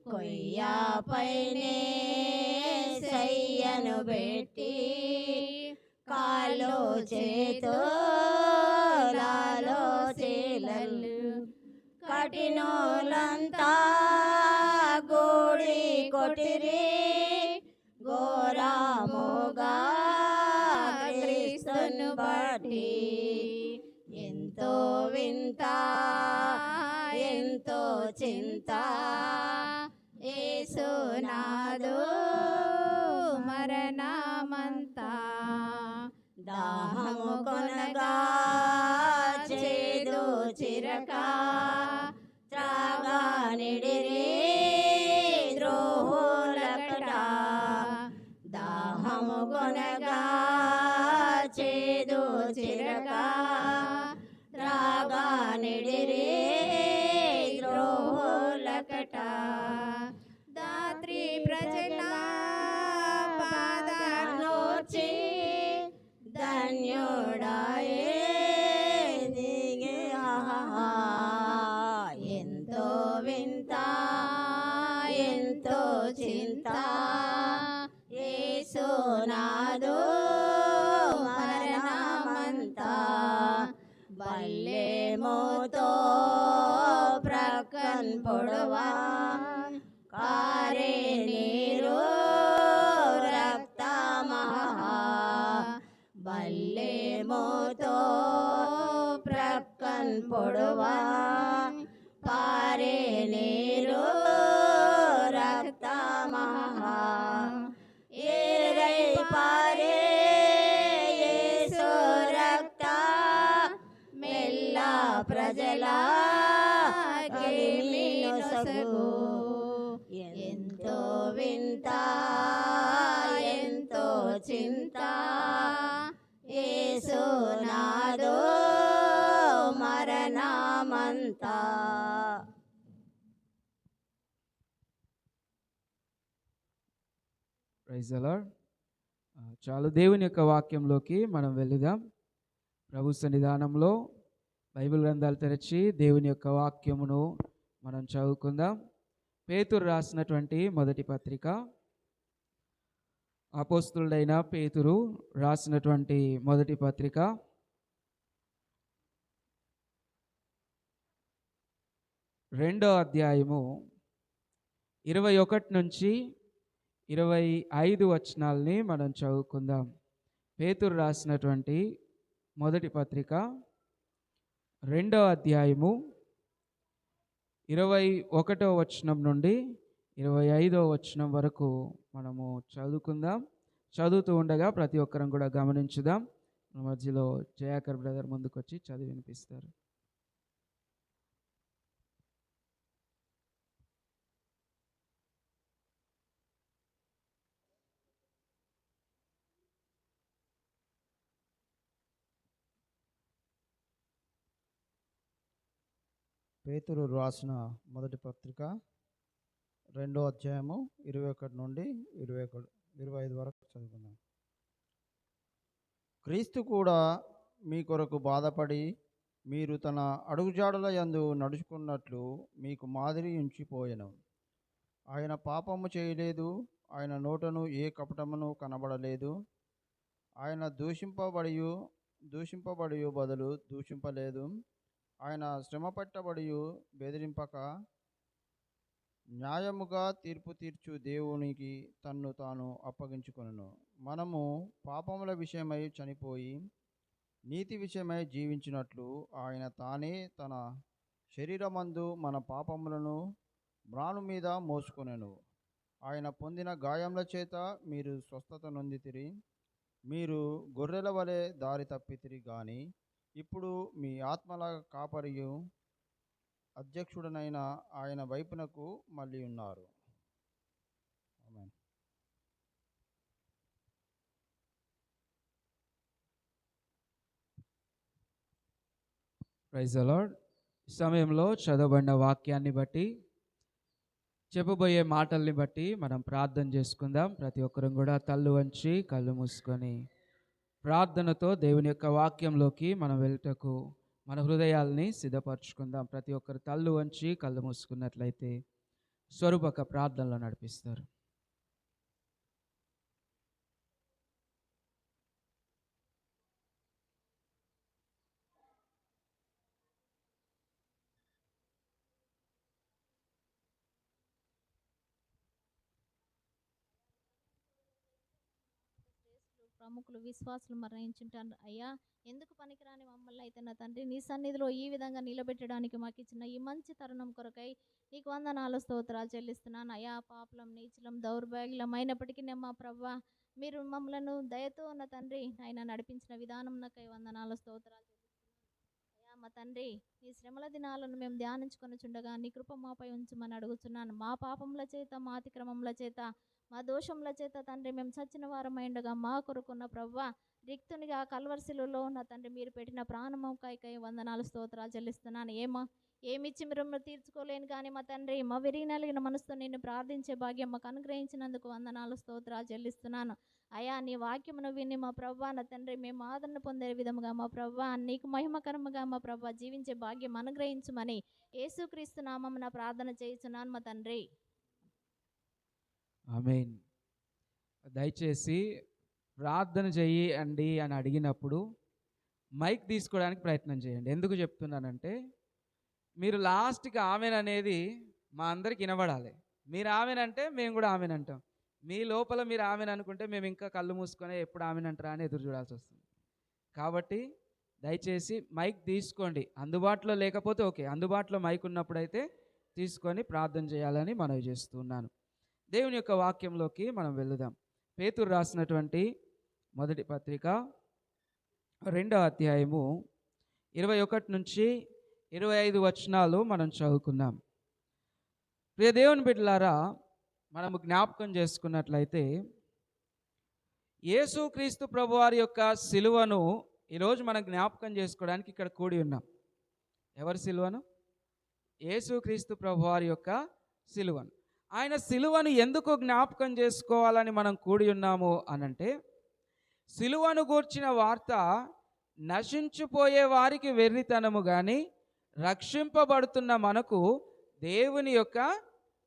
కొయ్యపైనే సయ్యను పెట్టి కాళ్ళు చేతులాలో శీలల్ కఠినోలంతా గోడి కొటిరి ఘోరముగా క్రీస్తును బట్టి ఎంతో వింత ఎంతో చింత యేసునాదో మరణమంతా దాహము కొనగా చేదు చిరక త్రాగా నిడిరి ద్రోహులకట దాహము కొనగా చేదు చిరక త్రాగా నిడిరి ద్రోహులకట దాత్రి ప్రజల పాదనోచి ధన్యుడాయే దిగే ఆహా ఎంతో వింత ఎంతో చింత యేసునాదో మరణమంతా బల్లెమోతో ప్రక్కన్ పొడవా కారే నీరు రక్తమహా బల్లెమోతో ప్రక్కన్ పొడవా పారే నీరు రక్తమహా ఏరై పారే యేసు రక్త మెల్ల ప్రజల నొసగు ఎంతో వింత ఎంతో చింత యేసునాదో మరణమంతా ప్రైజ్ ద లార్డ్. చాలు, దేవుని యొక్క వాక్యంలోకి మనం వెళుదాం. ప్రభు సన్నిధానంలో బైబిల్ గ్రంథాలు తెరచి దేవుని యొక్క వాక్యమును మనం చదువుకుందాం. పేతురు రాసినటువంటి మొదటి పత్రిక, అపోస్తులుడైన పేతురు రాసినటువంటి మొదటి పత్రిక 2వ అధ్యాయము 21 నుంచి 25 వచనాలని మనం చదువుకుందాం. పేతురు రాసినటువంటి మొదటి పత్రిక 2వ అధ్యాయము 21వ వచనం నుండి 25వ వచనం వరకు మనము చదువుకుందాం. చదువుతూ ఉండగా ప్రతి ఒక్కరం కూడా గమనించుదాం. మధ్యలో జయాకర్ బ్రదర్ ముందుకు వచ్చి చదివి వినిపిస్తారు. పేతురు రాసిన మొదటి పత్రిక 2వ అధ్యాయము 21 నుండి 25 వరకు చదువుకుందాం. క్రీస్తు కూడా మీ కొరకు బాధపడి మీరు తన అడుగుజాడల యందు నడుచుకున్నట్లు మీకు మాదిరి ఉంచిపోయెను. ఆయన పాపము చేయలేదు, ఆయన నోటను ఏ కపటమును కనబడలేదు. ఆయన దూషింపబడి బదులు దూషింపలేదు. ఆయన శ్రమ పట్టబడి బెదిరింపక న్యాయముగా తీర్పు తీర్చు దేవునికి తన్ను తాను అప్పగించుకొనెను. మనము పాపముల విషయమై చనిపోయి నీతి విషయమై జీవించినట్లు ఆయన తానే తన శరీరమందు మన పాపములను మ్రాను మీద మోసుకొనెను. ఆయన పొందిన గాయముల చేత మీరు స్వస్థత నొందితిరి. మీరు గొర్రెల వలె దారి తప్పితిరి గాని ఇప్పుడు మీ ఆత్మల కాపరియు అధ్యక్షుడనైన ఆయన వైపునకు మళ్ళీ ఉన్నారు. ఆమేన్. Praise the lord. ఈ సమయంలో చదవబడిన వాక్యాన్ని బట్టి, చెప్పబోయే మాటల్ని బట్టి మనం ప్రార్థన చేసుకుందాం. ప్రతి ఒక్కరం కూడా తల్లు వంచి కళ్ళు మూసుకొని ప్రార్థనతో దేవుని యొక్క వాక్యంలోకి మనం వెళ్ళటకు మన హృదయాల్ని సిద్ధపరచుకుందాం. ప్రతి ఒక్కరు తల్లు వంచి కళ్ళు మూసుకున్నట్లయితే స్వరూపక ప్రార్థనలో నడిపిస్తారు. ప్రముఖులు విశ్వాసులు మరణించుంటారు అయ్యా. ఎందుకు పనికిరాని మమ్మల్ని అయితే నా తండ్రి నీ సన్నిధిలో ఈ విధంగా నిలబెట్టడానికి మాకు ఇచ్చిన ఈ మంచి తరుణం కొరకై నీకు వందనాలు స్తోత్రాలు చెల్లిస్తున్నాను అయ్యా. పాపలం నీచులం దౌర్భాగ్యం అయినప్పటికీ మా ప్రవ్వ మీరు మమ్మలను దయతో నా తండ్రి ఆయన నడిపించిన విధానం నాకై వందనాలు స్తోత్రాలు అయ్యా. మా తండ్రి నీ శ్రమల దినాలను మేము ధ్యానించుకొని చుండగా నీ కృప మాపై ఉంచమని అడుగుతున్నాను. మా పాపముల చేత, మా అతిక్రమముల చేత, మా దోషముల చేత తండ్రి మేము చచ్చిన వారమైండగా మా కొరకున్న ప్రవ్వ రిక్తునిగా కల్వర్సిలలో నా తండ్రి మీరు పెట్టిన ప్రాణముకై వందనాలు స్తోత్రాలు చెల్లిస్తున్నాను. ఏమిచ్చి మీరు తీర్చుకోలేను కానీ మా తండ్రి మా విరిగినలిగిన మనసుతో నిన్ను ప్రార్థించే భాగ్యం మాకు అనుగ్రహించినందుకు వందనాలు స్తోత్రాలు చెల్లిస్తున్నాను అయ్యా. నీ వాక్యమును విని మా ప్రవ్వ నా తండ్రి మేము ఆదరణ పొందే విధముగా మా ప్రవ్వ నీకు మహిమకరముగా మా ప్రవ్వ జీవించే భాగ్యం అనుగ్రహించమని యేసుక్రీస్తు నామమున ప్రార్థన చేయుచున్నాను మా తండ్రి. ఆమేన్. దయచేసి ప్రార్థన చెయ్యి అండి అని అడిగినప్పుడు మైక్ తీసుకోవడానికి ప్రయత్నం చేయండి. ఎందుకు చెప్తున్నానంటే మీరు లాస్ట్కి ఆమెన్ అనేది మా అందరికి వినబడాలి. మీరు ఆమెన్ అంటే మేము కూడా ఆమెన్ అంటాం. మీ లోపల మీరు ఆమెన్ అనుకుంటే మేము ఇంకా కళ్ళు మూసుకొని ఎప్పుడు ఆమెన్ అంటారా అని ఎదురు చూడాల్సి వస్తుంది. కాబట్టి దయచేసి మైక్ తీసుకోండి. అందుబాటులో లేకపోతే ఓకే, అందుబాటులో మైక్ ఉన్నప్పుడైతే తీసుకొని ప్రార్థన చేయాలని మనవి చేస్తున్నాను. దేవుని యొక్క వాక్యంలోకి మనం వెళుదాం. పేతురు రాసినటువంటి మొదటి పత్రిక 2వ అధ్యాయము 21 నుంచి 25 వచనాలు మనం చదువుకుందాం. ప్రియ దేవుని బిడ్డలారా, మనము జ్ఞాపకం చేసుకున్నట్లయితే యేసుక్రీస్తు ప్రభువారి యొక్క సిలువను ఈరోజు మనం జ్ఞాపకం చేసుకోవడానికి ఇక్కడ కూడి ఉన్నాం. ఎవరి సిలువను? యేసుక్రీస్తు ప్రభువారి యొక్క సిలువను. ఆయన సిలువను ఎందుకు జ్ఞాపకం చేసుకోవాలని మనం కూడి ఉన్నాము అనంటే, సిలువను గూర్చిన వార్త నశించిపోయే వారికి వెర్రితనము కానీ రక్షింపబడుతున్న మనకు దేవుని యొక్క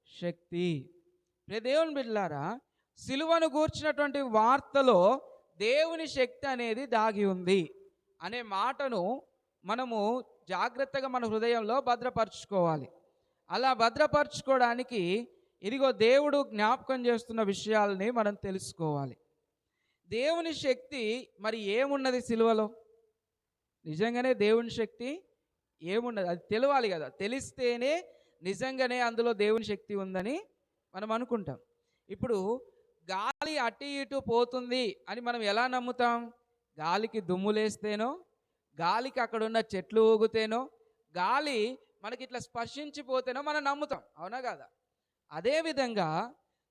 శక్తి. దేవుని బిడ్డలారా, సిలువను గూర్చినటువంటి వార్తలో దేవుని శక్తి అనేది దాగి ఉంది అనే మాటను మనము జాగ్రత్తగా మన హృదయంలో భద్రపరచుకోవాలి. అలా భద్రపరచుకోవడానికి ఇదిగో దేవుడు జ్ఞాపకం చేస్తున్న విషయాలని మనం తెలుసుకోవాలి. దేవుని శక్తి మరి ఏమున్నది సిలువలో? నిజంగానే దేవుని శక్తి ఏమున్నది అది తెలియాలి కదా. తెలిస్తేనే నిజంగానే అందులో దేవుని శక్తి ఉందని మనం అనుకుంటాం. ఇప్పుడు గాలి అటు ఇటు పోతుంది అని మనం ఎలా నమ్ముతాం? గాలికి దుమ్ములేస్తేనో, గాలికి అక్కడ ఉన్న చెట్లు ఊగుతేనో, గాలి మనకి ఇట్లా స్పర్శించిపోతేనో మనం నమ్ముతాం, అవునా కదా? అదేవిధంగా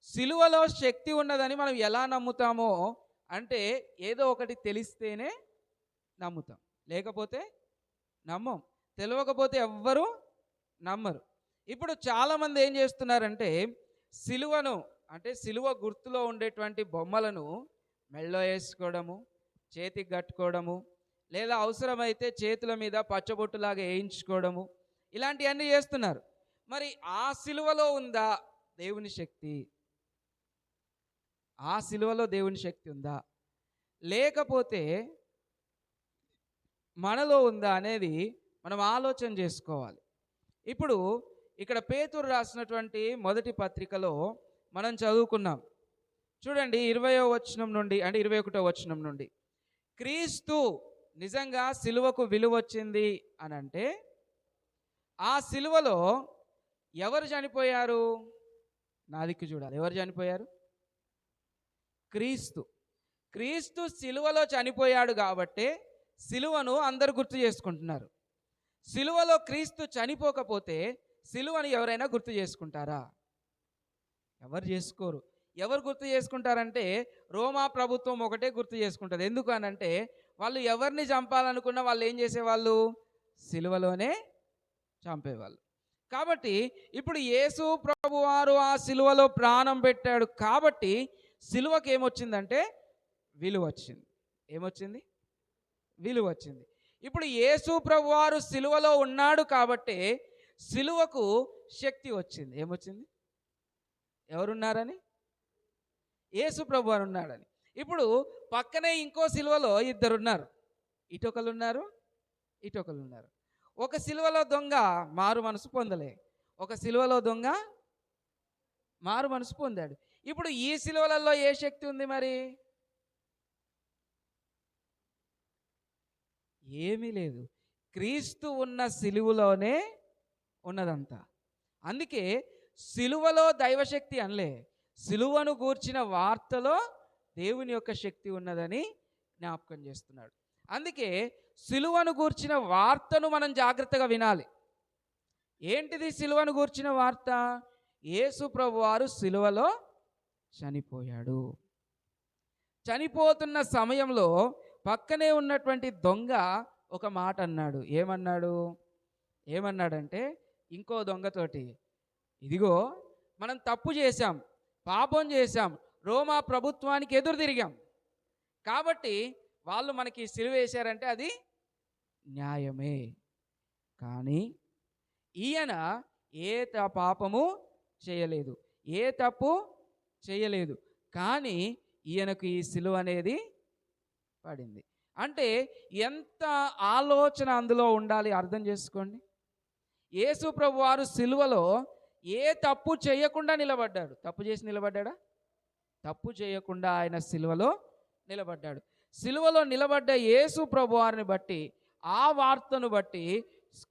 సిలువలో శక్తి ఉన్నదని మనం ఎలా నమ్ముతామో అంటే ఏదో ఒకటి తెలిస్తేనే నమ్ముతాం, లేకపోతే నమ్మం. తెలియకపోతే ఎవ్వరూ నమ్మరు. ఇప్పుడు చాలామంది ఏం చేస్తున్నారంటే సిలువను అంటే సిలువ గుర్తులో ఉండేటువంటి బొమ్మలను మెళ్ళో వేసుకోవడము, చేతికి కట్టుకోవడము, లేదా అవసరమైతే చేతుల మీద పచ్చబొట్టులాగా వేయించుకోవడము, ఇలాంటివన్నీ చేస్తున్నారు. మరి ఆ సిలువలో ఉందా దేవుని శక్తి? ఆ సిలువలో దేవుని శక్తి ఉందా, లేకపోతే మనలో ఉందా అనేది మనం ఆలోచన చేసుకోవాలి. ఇప్పుడు ఇక్కడ పేతురు రాసినటువంటి మొదటి పత్రికలో మనం చదువుకున్నాం చూడండి, 20వ వచనం నుండి అంటే 21వ వచనం నుండి, క్రీస్తు నిజంగా సిలువకు విలువ వచ్చింది అని అంటే ఆ సిలువలో ఎవరు చనిపోయారు? నా దిక్కు చూడాలి. ఎవరు చనిపోయారు? క్రీస్తు. క్రీస్తు సిలువలో చనిపోయాడు కాబట్టి సిలువను అందరు గుర్తు చేసుకుంటున్నారు. సిలువలో క్రీస్తు చనిపోకపోతే సిలువను ఎవరైనా గుర్తు చేసుకుంటారా? ఎవరు చేసుకోరు. ఎవరు గుర్తు చేసుకుంటారంటే రోమా ప్రభుత్వం ఒకటే గుర్తు చేసుకుంటుంది. ఎందుకు అనంటే వాళ్ళు ఎవరిని చంపాలనుకున్నా వాళ్ళు ఏం చేసేవాళ్ళు? సిలువలోనే చంపేవాళ్ళు. కాబట్టి ఇప్పుడు యేసు ప్రభువారు ఆ సిలువలో ప్రాణం పెట్టాడు కాబట్టి సిలువకి ఏమొచ్చిందంటే విలువ వచ్చింది. ఏమొచ్చింది? విలువ వచ్చింది. ఇప్పుడు యేసు ప్రభువారు సిలువలో ఉన్నాడు కాబట్టి సిలువకు శక్తి వచ్చింది. ఏమొచ్చింది? ఎవరున్నారని? యేసు ప్రభువారు ఉన్నాడని. ఇప్పుడు పక్కనే ఇంకో సిలువలో ఇద్దరున్నారు. ఇటొకరున్నారు, ఇటొకరున్నారు. ఒక సిలువలో దొంగ మారు మనసు పొందలే, ఒక సిలువలో దొంగ మారు మనసు పొందాడు. ఇప్పుడు ఈ సిలువలలో ఏ శక్తి ఉంది మరి? ఏమీ లేదు. క్రీస్తు ఉన్న సిలువలోనే ఉన్నదంతా. అందుకే సిలువలో దైవశక్తి అనలే, సిలువను గూర్చిన వార్తలో దేవుని యొక్క శక్తి ఉన్నదని జ్ఞాపకం చేస్తున్నాడు. అందుకే సిలువను గూర్చిన వార్తను మనం జాగ్రత్తగా వినాలి. ఏంటిది సిలువను గూర్చిన వార్త? యేసు ప్రభువారు సిలువలో చనిపోయాడు. చనిపోతున్న సమయంలో పక్కనే ఉన్నటువంటి దొంగ ఒక మాట అన్నాడు. ఏమన్నాడంటే ఇంకో దొంగతోటి, ఇదిగో మనం తప్పు చేశాం, పాపం చేశాం, రోమా ప్రభుత్వానికి ఎదురు తిరిగాం, కాబట్టి వాళ్ళు మనకి సిలువ వేశారంటే అది న్యాయమే. కానీ ఈయన ఏ పాపము చేయలేదు, ఏ తప్పు చేయలేదు, కానీ ఈయనకు ఈ సిలువ అనేది పడింది. అంటే ఎంత ఆలోచన అందులో ఉండాలి అర్థం చేసుకోండి. యేసు ప్రభువారు సిలువలో ఏ తప్పు చేయకుండా నిలబడ్డాడు. తప్పు చేసి నిలబడ్డా? తప్పు చేయకుండా ఆయన సిలువలో నిలబడ్డాడు. సిలువలో నిలబడ్డ యేసు ప్రభువారిని బట్టి, ఆ వార్తను బట్టి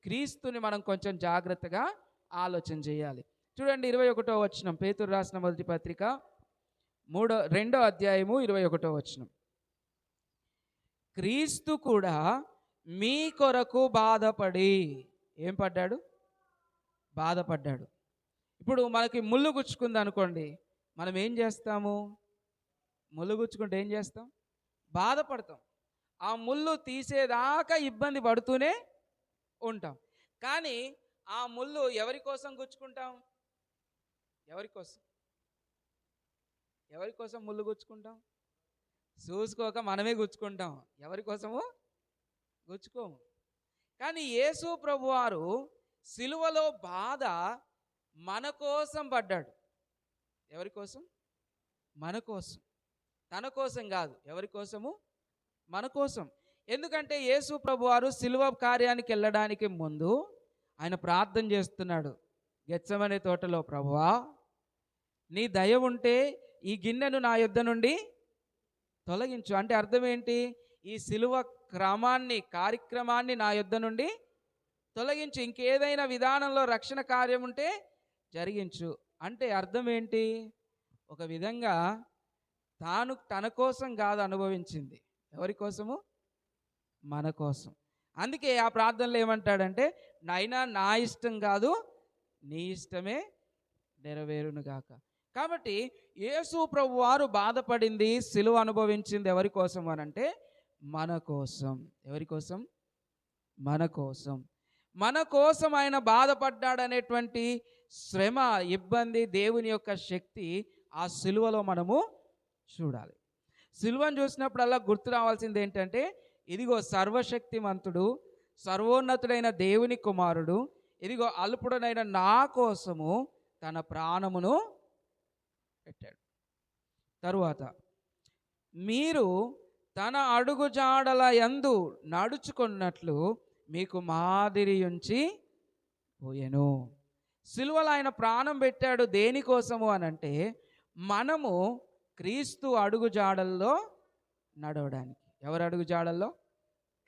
క్రీస్తుని మనం కొంచెం జాగ్రత్తగా ఆలోచన చేయాలి. చూడండి 21వ వచనం, పేతురు రాసిన మొదటి పత్రిక 2వ అధ్యాయము 21వ వచనం. క్రీస్తు కూడా మీ కొరకు బాధపడి ఏం పడ్డాడు? బాధపడ్డాడు. ఇప్పుడు మనకి ముళ్ళు గుచ్చుకుంది అనుకోండి, మనం ఏం చేస్తాము? ముళ్ళు గుచ్చుకుంటే ఏం చేస్తాం? బాధపడతాం. ఆ ముళ్ళు తీసేదాకా ఇబ్బంది పడుతూనే ఉంటాం. కానీ ఆ ముళ్ళు ఎవరి కోసం గుచ్చుకుంటాం? ఎవరి కోసం ముళ్ళు గుచ్చుకుంటాం? చూసుకోక మనమే గుచ్చుకుంటాం. ఎవరి కోసము గుచ్చుకోము. కానీ యేసు ప్రభువారు సిలువలో బాధ మన కోసం పడ్డాడు. ఎవరి కోసం? మన కోసం. తన కోసం కాదు. ఎవరి కోసము? మన కోసం. ఎందుకంటే యేసు ప్రభువారు సిలువ కార్యానికి వెళ్ళడానికి ముందు ఆయన ప్రార్థన చేస్తున్నాడు గెత్సెమనే తోటలో, ప్రభువా నీ దయ ఉంటే ఈ గిన్నెను నా యొద్ద నుండి తొలగించు. అంటే అర్థం ఏంటి? ఈ సిలువ కార్యక్రమాన్ని నా యొద్ద నుండి తొలగించు, ఇంకేదైనా విధానంలో రక్షణ కార్యం ఉంటే జరిగించు. అంటే అర్థం ఏంటి? ఒక విధంగా తన కోసం కాదు అనుభవించింది. ఎవరి కోసము? మన కోసం. అందుకే ఆ ప్రార్థనలో ఏమంటాడంటే, నైనా నా ఇష్టం కాదు నీ ఇష్టమే నెరవేరునుగాక. కాబట్టి యేసు ప్రభువారు బాధపడింది, సిలువ అనుభవించింది ఎవరి కోసం అనంటే మన కోసం. ఎవరి కోసం? మన కోసం. మన కోసం ఆయన బాధపడ్డాడనేటువంటి శ్రమ, ఇబ్బంది, దేవుని యొక్క శక్తి ఆ సిలువలో మనము చూడాలి. సిలువను చూసినప్పుడల్లా గుర్తు రావాల్సింది ఏంటంటే, ఇదిగో సర్వశక్తిమంతుడు, సర్వోన్నతుడైన దేవుని కుమారుడు, ఇదిగో అల్పుడనైన నా కోసము తన ప్రాణమును పెట్టాడు. తరువాత మీరు తన అడుగుజాడల యందు నడుచుకున్నట్లు మీకు మాదిరి ఉంచి పోయెను. సిలువలో ఆయన ప్రాణం పెట్టాడు దేనికోసము అనంటే మనము క్రీస్తు అడుగుజాడల్లో నడవడానికి. ఎవరు అడుగుజాడల్లో?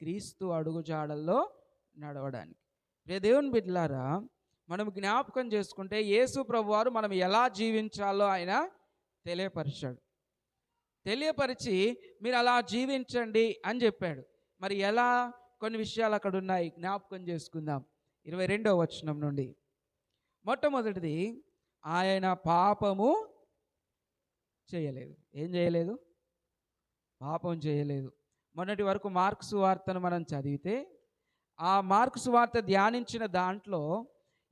క్రీస్తు అడుగుజాడల్లో నడవడానికి. దేవుని బిడ్డలారా, మనం జ్ఞాపకం చేసుకుంటే యేసు ప్రభువారు మనం ఎలా జీవించాలో ఆయన తెలియపరిచి మీరు అలా జీవించండి అని చెప్పాడు. మరి ఎలా? కొన్ని విషయాలు అక్కడ ఉన్నాయి, జ్ఞాపకం చేసుకుందాం. 22వ వచనం నుండి. మొట్టమొదటిది, ఆయన పాపము చేయలేదు. ఏం చేయలేదు? పాపం చేయలేదు. మొన్నటి వరకు మార్కు సువార్తను మనం చదివితే ఆ మార్కు సువార్త ధ్యానించిన దాంట్లో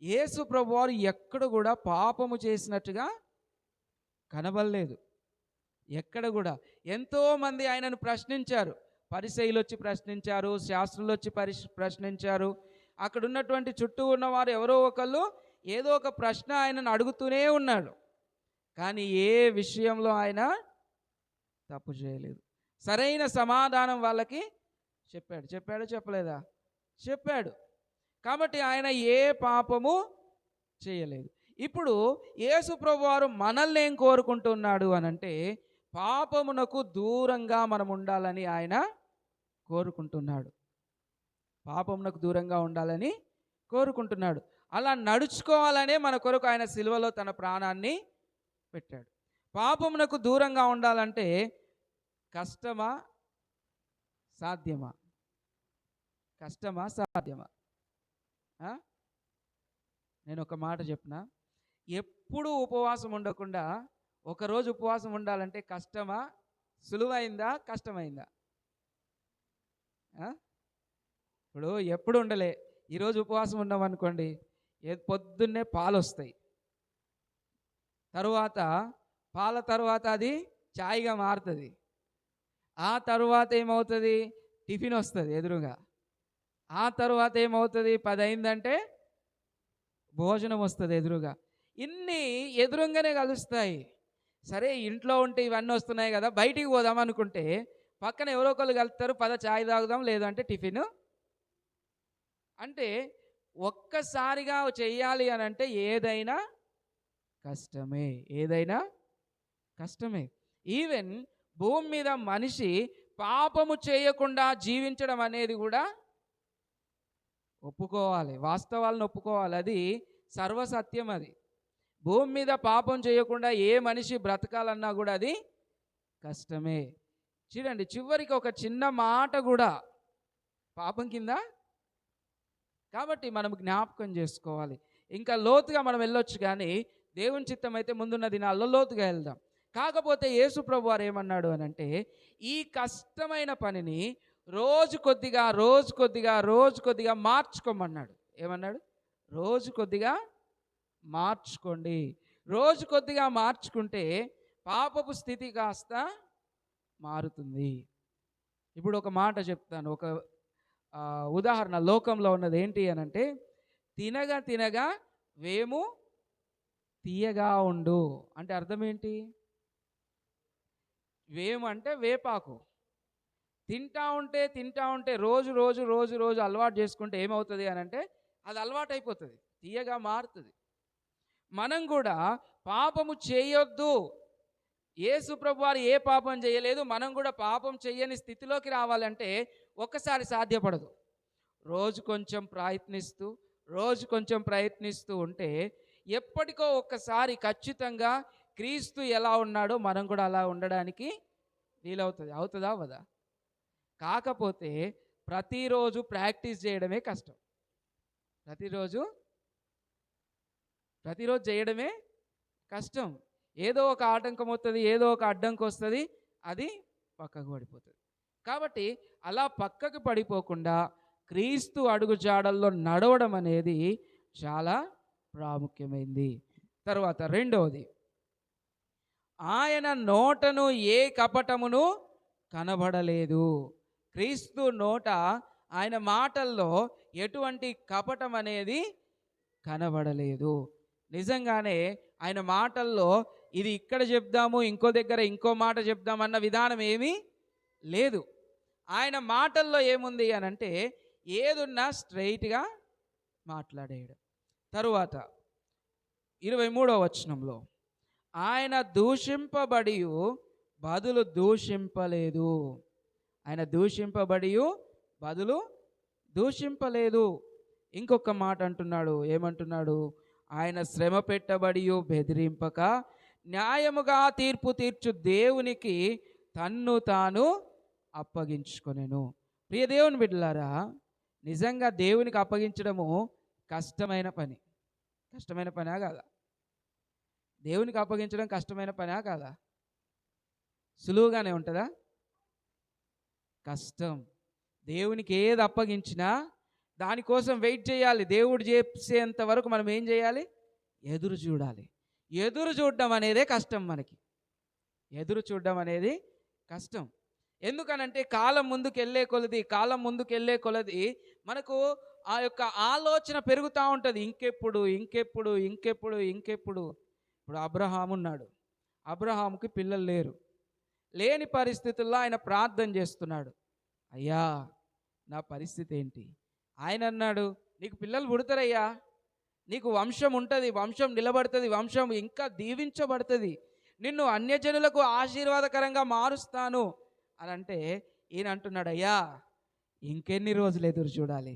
యేసు ప్రభువారు ఎక్కడ కూడా పాపము చేసినట్టుగా కనబడలేదు. ఎక్కడ కూడా. ఎంతోమంది ఆయనను ప్రశ్నించారు. పరిసయ్యులు వచ్చి ప్రశ్నించారు, శాస్త్రులు వచ్చి ప్రశ్నించారు. అక్కడ ఉన్నటువంటి చుట్టూ ఉన్నవారు ఎవరో ఒకళ్ళు ఏదో ఒక ప్రశ్న ఆయనను అడుగుతూనే ఉన్నాడు. కానీ ఏ విషయంలో ఆయన తప్పు చేయలేదు. సరైన సమాధానం వాళ్ళకి చెప్పలేదా? చెప్పాడు. కాబట్టి ఆయన ఏ పాపము చేయలేదు. ఇప్పుడు యేసు ప్రభువారు మనల్ని ఏం కోరుకుంటున్నాడు అనంటే, పాపమునకు దూరంగా మనం ఉండాలని ఆయన కోరుకుంటున్నాడు. పాపమునకు దూరంగా ఉండాలని కోరుకుంటున్నాడు. అలా నడుచుకోవాలనే మన కొరకు ఆయన సిలువలో తన ప్రాణాన్ని పెట్టాడు. పాపమునకు దూరంగా ఉండాలంటే కష్టమా సాధ్యమా? కష్టమా సాధ్యమా? నేను ఒక మాట చెప్పిన, ఎప్పుడు ఉపవాసం ఉండకుండా ఒకరోజు ఉపవాసం ఉండాలంటే కష్టమా? సులువైందా? కష్టమైందా? ఇప్పుడు ఎప్పుడు ఉండలే, ఈరోజు ఉపవాసం ఉన్నామనుకోండి, పొద్దున్నే పాలు వస్తాయి, పాల తర్వాత అది ఛాయ్గా మారుతుంది. ఆ తర్వాత ఏమవుతుంది? టిఫిన్ వస్తుంది ఎదురుగా. ఆ తర్వాత ఏమవుతుంది? 10 అయిందంటే భోజనం వస్తుంది ఎదురుగా. ఇన్ని ఎదురుగానే కలుస్తాయి. సరే, ఇంట్లో ఉంటే ఇవన్నీ వస్తున్నాయి కదా, బయటికి పోదాం అనుకుంటే పక్కన ఎవరో ఒకళ్ళు కలుస్తారు, ఛాయ్ తాగుదాం, లేదంటే టిఫిన్. అంటే ఒక్కసారిగా చెయ్యాలి అని అంటే ఏదైనా కష్టమే. ఈవెన్ భూమి మీద మనిషి పాపము చేయకుండా జీవించడం అనేది కూడా ఒప్పుకోవాలి, వాస్తవాలను ఒప్పుకోవాలి. అది సర్వసత్యం. అది భూమి మీద పాపం చేయకుండా ఏ మనిషి బ్రతకాలన్నా కూడా అది కష్టమే. చూడండి, చివరికి ఒక చిన్న మాట కూడా పాపం కింద. కాబట్టి మనం జ్ఞాపకం చేసుకోవాలి. ఇంకా లోతుగా మనం వెళ్ళొచ్చు, కానీ దేవుని చిత్తం అయితే ముందున్న దినాల్లో లోతుగా వెళ్దాం. కాకపోతే యేసు ప్రభు వారు ఏమన్నాడు అని అంటే, ఈ కష్టమైన పనిని రోజు కొద్దిగా మార్చుకోమన్నాడు. ఏమన్నాడు? రోజు కొద్దిగా మార్చుకోండి. రోజు కొద్దిగా మార్చుకుంటే పాపపు స్థితి కాస్త మారుతుంది. ఇప్పుడు ఒక మాట చెప్తాను, ఒక ఉదాహరణ లోకంలో ఉన్నది ఏంటి అని అంటే, తినగా తినగా వేము తీయగా ఉండు అంటే అర్థం ఏంటి? వేము అంటే వేపాకు. తింటా ఉంటే రోజు రోజు రోజు రోజు అలవాటు చేసుకుంటే ఏమవుతుంది అని అంటే అది అలవాటు అయిపోతుంది, తీయగా మారుతుంది. మనం కూడా పాపము చేయొద్దు, యేసు ప్రభువారు ఏ పాపం చేయలేదు, మనం కూడా పాపం చేయని స్థితిలోకి రావాలంటే ఒక్కసారి సాధ్యపడదు. రోజు కొంచెం ప్రయత్నిస్తూ ఉంటే ఎప్పటికో ఒక్కసారి ఖచ్చితంగా క్రీస్తు ఎలా ఉన్నాడో మనం కూడా అలా ఉండడానికి వీలవుతుంది. అవుతుందా అవదా? కాకపోతే ప్రతిరోజు ప్రాక్టీస్ చేయడమే కష్టం. ప్రతిరోజు చేయడమే కష్టం. ఏదో ఒక ఆటంకం వస్తుంది, ఏదో ఒక అడ్డంకి వస్తుంది, అది పక్కకు పడిపోతుంది. కాబట్టి అలా పక్కకు పడిపోకుండా క్రీస్తు అడుగుజాడల్లో నడవడం అనేది చాలా ప్రాముఖ్యమైంది. తర్వాత రెండవది, ఆయన నోటను ఏ కపటమును కనబడలేదు. క్రీస్తు నోట, ఆయన మాటల్లో ఎటువంటి కపటం అనేది కనబడలేదు. నిజంగానే ఆయన మాటల్లో ఇది ఇక్కడ చెప్దాము, ఇంకో దగ్గర ఇంకో మాట చెప్దామన్న విధానం ఏమీ లేదు. ఆయన మాటల్లో ఏముంది అని అంటే ఏదున్నా స్ట్రైట్గా మాట్లాడేయడం. తరువాత 23వ వచనంలో, ఆయన దూషింపబడి బదులు దూషింపలేదు. ఆయన దూషింపబడి బదులు దూషింపలేదు. ఇంకొక మాట అంటున్నాడు, ఏమంటున్నాడు? ఆయన శ్రమ పెట్టబడి బెదిరింపక న్యాయముగా తీర్పు తీర్చు దేవునికి తన్ను తాను అప్పగించుకొనెను. ప్రియ దేవుని బిడ్డలారా, నిజంగా దేవునికి అప్పగించడము కష్టమైన పనా కాదా? దేవునికి అప్పగించడం కష్టమైన పనా కాదా? సులువుగానే ఉంటుందా? కష్టం. దేవునికి ఏది అప్పగించినా దానికోసం వెయిట్ చేయాలి. దేవుడు చేసేంత వరకు మనం ఏం చేయాలి? ఎదురు చూడాలి. ఎదురు చూడడం అనేదే కష్టం. మనకి ఎదురు చూడడం అనేది కష్టం. ఎందుకనంటే కాలం ముందుకు వెళ్ళే కొలది మనకు ఆ యొక్క ఆలోచన పెరుగుతూ ఉంటుంది. ఇంకెప్పుడు. ఇప్పుడు అబ్రహాము ఉన్నాడు. అబ్రహాముకి పిల్లలు లేరు. లేని పరిస్థితుల్లో ఆయన ప్రార్థన చేస్తున్నాడు, అయ్యా నా పరిస్థితి ఏంటి? ఆయన అన్నాడు, నీకు పిల్లలు పుడతారయ్యా, నీకు వంశం ఉంటుంది, వంశం నిలబడుతుంది, వంశం ఇంకా దీవించబడుతుంది, నిన్ను అన్యజనులకు ఆశీర్వాదకరంగా మారుస్తాను అని అంటే ఈయన అంటున్నాడు, అయ్యా ఇంకెన్ని రోజులు ఎదురు చూడాలి?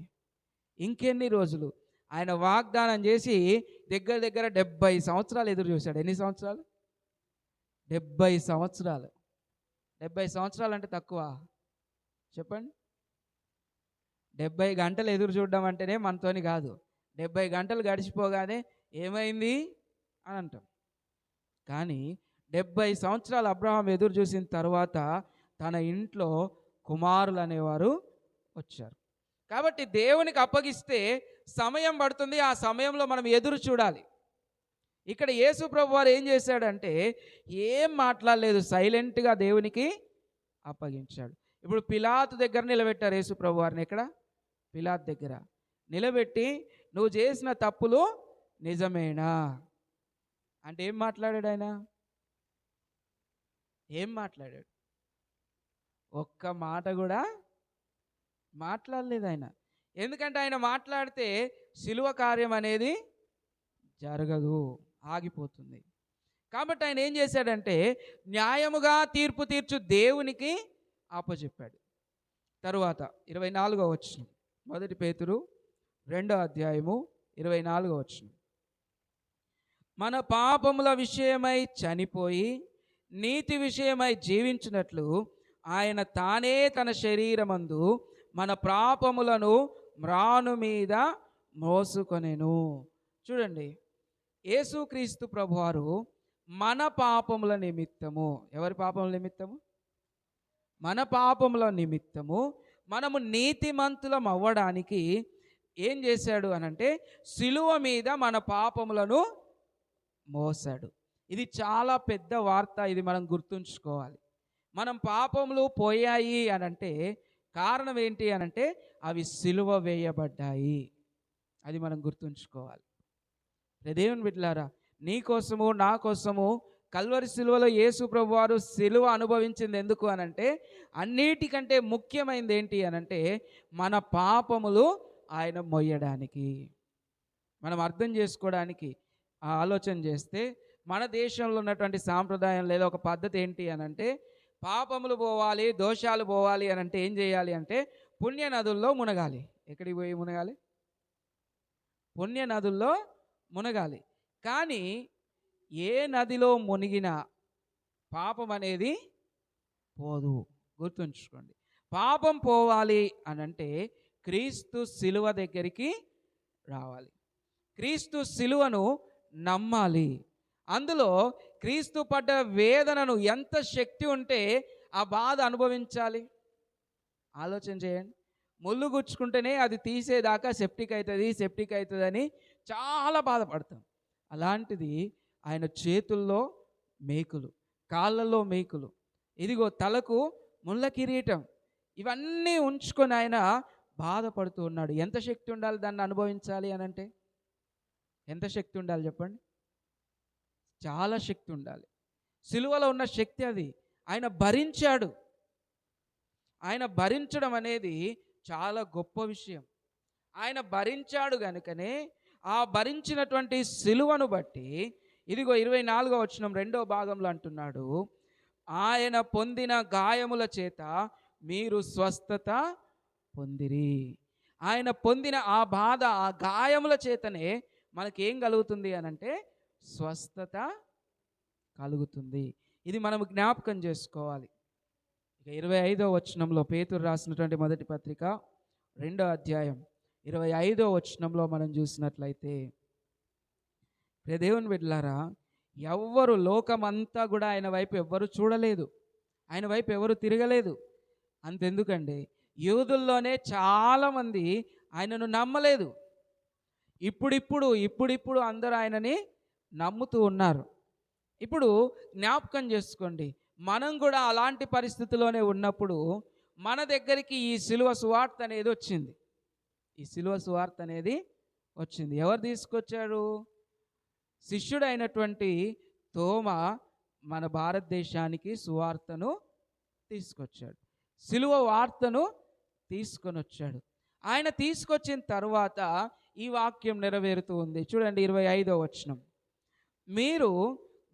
ఇంకెన్ని రోజులు? ఆయన వాగ్దానం చేసి దగ్గర 70 సంవత్సరాలు ఎదురు చూశాడు. ఎన్ని సంవత్సరాలు? 70 సంవత్సరాలు. 70 సంవత్సరాలు అంటే తక్కువ? చెప్పండి. 70 గంటలు ఎదురు చూడడం అంటేనే మనతోని కాదు. 70 గంటలు గడిచిపోగానే ఏమైంది అని అంటాం. కానీ 70 సంవత్సరాలు అబ్రహాం ఎదురు చూసిన తర్వాత తన ఇంట్లో కుమారులు అనేవారు వచ్చారు. కాబట్టి దేవునికి అప్పగిస్తే సమయం పడుతుంది. ఆ సమయంలో మనం ఎదురు చూడాలి. ఇక్కడ యేసు ప్రభు వారు ఏం చేశాడంటే ఏం మాట్లాడలేదు, సైలెంట్గా దేవునికి అప్పగించాడు. ఇప్పుడు పిలాతు దగ్గర నిలబెట్టారు యేసు ప్రభు వారిని. ఇక్కడ పిలాతు దగ్గర నిలబెట్టి నువ్వు చేసిన తప్పులు నిజమేనా అంటే ఏం మాట్లాడాడు ఆయన? ఏం మాట్లాడాడు? ఒక్క మాట కూడా మాట్లాడలేదు ఆయన. ఎందుకంటే ఆయన మాట్లాడితే శిలువ కార్యం అనేది జరగదు, ఆగిపోతుంది. కాబట్టి ఆయన ఏం చేశాడంటే న్యాయముగా తీర్పు తీర్చు దేవునికి అప్పచెప్పాడు. తరువాత 24వ వచనం, 1 పేతురు 2వ అధ్యాయము 24వ వచనం, మన పాపముల విషయమై చనిపోయి నీతి విషయమై జీవించినట్లు ఆయన తానే తన శరీరమందు మన పాపములను మ్రాను మీద మోసుకొనెను. చూడండి, యేసుక్రీస్తు ప్రభువారు మన పాపముల నిమిత్తము, ఎవరి పాపముల నిమిత్తము? మన పాపముల నిమిత్తము మనము నీతిమంతులం అవ్వడానికి ఏం చేశాడు అనంటే సిలువ మీద మన పాపములను మోసాడు. ఇది చాలా పెద్ద వార్త, ఇది మనం గుర్తుంచుకోవాలి. మనం పాపములు పోయాయి అని అంటే కారణం ఏంటి అని అంటే అవి సిలువ వేయబడ్డాయి. అది మనం గుర్తుంచుకోవాలి. దేవుని బిడ్డలారా, నీ కోసము నా కోసము కల్వరి సిలువలో యేసు ప్రభు వారు సిలువ అనుభవించింది ఎందుకు అనంటే అన్నిటికంటే ముఖ్యమైనది ఏంటి అనంటే మన పాపములు ఆయన మొయ్యడానికి. మనం అర్థం చేసుకోవడానికి ఆలోచన చేస్తే మన దేశంలో ఉన్నటువంటి సాంప్రదాయం లేదా ఒక పద్ధతి ఏంటి అనంటే పాపములు పోవాలి, దోషాలు పోవాలి అని అంటే ఏం చేయాలి అంటే పుణ్య నదుల్లో మునగాలి. ఎక్కడికి పోయి మునగాలి? పుణ్య నదుల్లో మునగాలి. కానీ ఏ నదిలో మునిగినా పాపం అనేది పోదు. గుర్తుంచుకోండి. పాపం పోవాలి అనంటే క్రీస్తు సిలువ దగ్గరికి రావాలి. క్రీస్తు సిలువను నమ్మాలి. అందులో క్రీస్తు పడ్డ వేదనను ఎంత శక్తి ఉంటే ఆ బాధ అనుభవించాలి. ఆలోచన చేయండి. ముళ్ళు గుచ్చుకుంటేనే అది తీసేదాకా సెప్టిక్ అవుతుందని చాలా బాధపడతాం. అలాంటిది ఆయన చేతుల్లో మేకులు, కాళ్ళల్లో మేకులు, ఇదిగో తలకు ముళ్ళ కిరీటం, ఇవన్నీ ఉంచుకొని ఆయన బాధపడుతూ ఉన్నాడు. ఎంత శక్తి ఉండాలి దాన్ని అనుభవించాలి అని అంటే? ఎంత శక్తి ఉండాలి చెప్పండి? చాలా శక్తి ఉండాలి. సిలువలో ఉన్న శక్తి అది. ఆయన భరించాడు. ఆయన భరించడం అనేది చాలా గొప్ప విషయం. ఆయన భరించాడు గనుకనే ఆ భరించినటువంటి సిలువను బట్టి ఇదిగో 24వ వచనం 2వ భాగంలో అంటున్నాడు, ఆయన పొందిన గాయముల చేత మీరు స్వస్థత పొందిరి. ఆయన పొందిన ఆ బాధ, ఆ గాయముల చేతనే మనకేం కలుగుతుంది అనంటే స్వస్థత కలుగుతుంది. ఇది మనం జ్ఞాపకం చేసుకోవాలి. ఇక 25వ వచనంలో పేతురు రాసినటువంటి మొదటి పత్రిక 2వ అధ్యాయం 25వ వచనంలో మనం చూసినట్లయితే, దేవుని బిడ్డలారా, ఎవ్వరు లోకమంతా కూడా ఆయన వైపు ఎవ్వరు చూడలేదు, ఆయన వైపు ఎవరు తిరగలేదు. అంతెందుకండి, యూదుల్లోనే చాలామంది ఆయనను నమ్మలేదు. ఇప్పుడిప్పుడు అందరూ ఆయనని నమ్ముతూ ఉన్నారు. ఇప్పుడు జ్ఞాపకం చేసుకోండి, మనం కూడా అలాంటి పరిస్థితిలోనే ఉన్నప్పుడు మన దగ్గరికి ఈ సిలువ సువార్త అనేది వచ్చింది. ఈ సిలువ సువార్త అనేది వచ్చింది. ఎవరు తీసుకొచ్చారు? శిష్యుడైనటువంటి తోమ మన భారతదేశానికి సువార్తను తీసుకొచ్చాడు. సిలువ వార్తను తీసుకొని వచ్చాడు. ఆయన తీసుకొచ్చిన తర్వాత ఈ వాక్యం నెరవేరుతూ ఉంది. చూడండి 25వ వచనం, మీరు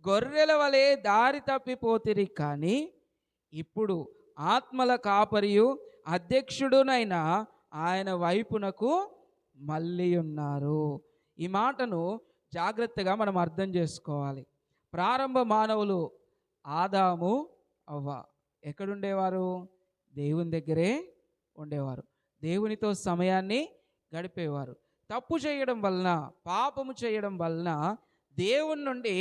గొర్రెల వలె దారి తప్పిపోతిరి, కానీ ఇప్పుడు ఆత్మల కాపరియు అధ్యక్షుడునైన ఆయన వైపునకు మళ్ళీ ఉన్నారు. ఈ మాటను జాగ్రత్తగా మనం అర్థం చేసుకోవాలి. ప్రారంభ మానవులు ఆదాము, అవ్వ ఎక్కడుండేవారు? దేవుని దగ్గరే ఉండేవారు. దేవునితో సమయాన్ని గడిపేవారు. తప్పు చేయడం వలన, పాపము చేయడం వలన దేవుని నుండి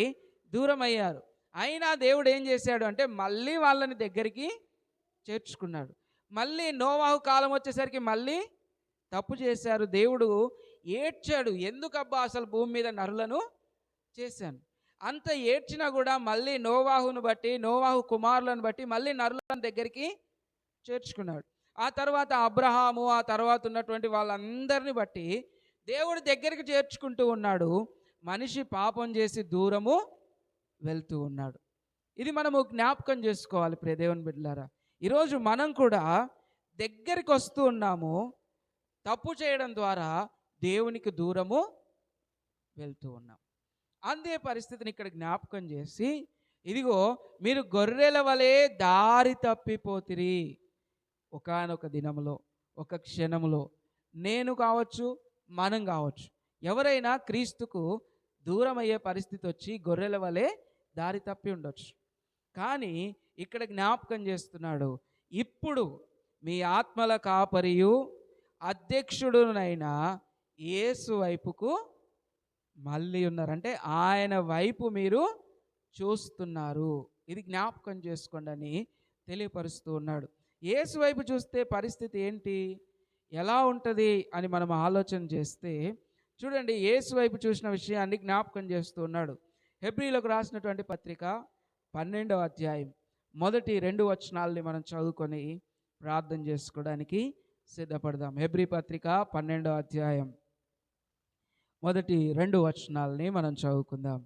దూరం అయ్యారు. అయినా దేవుడు ఏం చేశాడు అంటే మళ్ళీ వాళ్ళని దగ్గరికి చేర్చుకున్నాడు. మళ్ళీ నోవాహు కాలం వచ్చేసరికి మళ్ళీ తప్పు చేశారు. దేవుడు ఏడ్చాడు, ఎందుకబ్బా అసలు భూమి మీద నరులను చేశాను. అంత ఏడ్చినా కూడా మళ్ళీ నోవాహును బట్టి, నోవాహు కుమారులను బట్టి మళ్ళీ నరులను దగ్గరికి చేర్చుకున్నాడు. ఆ తర్వాత అబ్రహాము, ఆ తర్వాత ఉన్నటువంటి వాళ్ళందరినీ బట్టి దేవుడు దగ్గరికి చేర్చుకుంటూ ఉన్నాడు. మనిషి పాపం చేసి దూరము వెళ్తూ ఉన్నాడు. ఇది మనము జ్ఞాపకం చేసుకోవాలి. ప్రియ దేవుని బిడ్డలారా, ఈరోజు మనం కూడా దగ్గరికి వస్తూ ఉన్నాము. తప్పు చేయడం ద్వారా దేవునికి దూరము వెళ్తూ ఉన్నాం. అందే పరిస్థితిని ఇక్కడ జ్ఞాపకం చేసి, ఇదిగో మీరు గొర్రెల వలె దారి తప్పిపోతిరి. ఒకానొక దినములో, ఒక క్షణములో నేను కావచ్చు, మనం కావచ్చు, ఎవరైనా క్రీస్తుకు దూరం అయ్యే పరిస్థితి వచ్చి గొర్రెల వలె దారి తప్పి ఉండొచ్చు. కానీ ఇక్కడ జ్ఞాపకం చేస్తున్నాడు, ఇప్పుడు మీ ఆత్మల కాపరియు అధ్యక్షుడునైన యేసు వైపుకు మళ్ళీ ఉన్నారు. అంటే ఆయన వైపు మీరు చూస్తున్నారు. ఇది జ్ఞాపకం చేసుకోండి అని తెలియపరుస్తూ ఉన్నాడు. యేసు వైపు చూస్తే పరిస్థితి ఏంటి, ఎలా ఉంటుంది అని మనం ఆలోచన చేస్తే, చూడండి యేసు వైపు చూసిన విషయాన్ని జ్ఞాపకం చేస్తూ ఉన్నాడు. హెబ్రీలకు రాసినటువంటి పత్రిక 12వ అధ్యాయం మొదటి 2 వచనాలని మనం చదువుకొని ప్రార్థన చేసుకోవడానికి సిద్ధపడదాం. హెబ్రీ పత్రిక 12వ అధ్యాయం మొదటి 2 వచనాలని మనం చదువుకుందాం.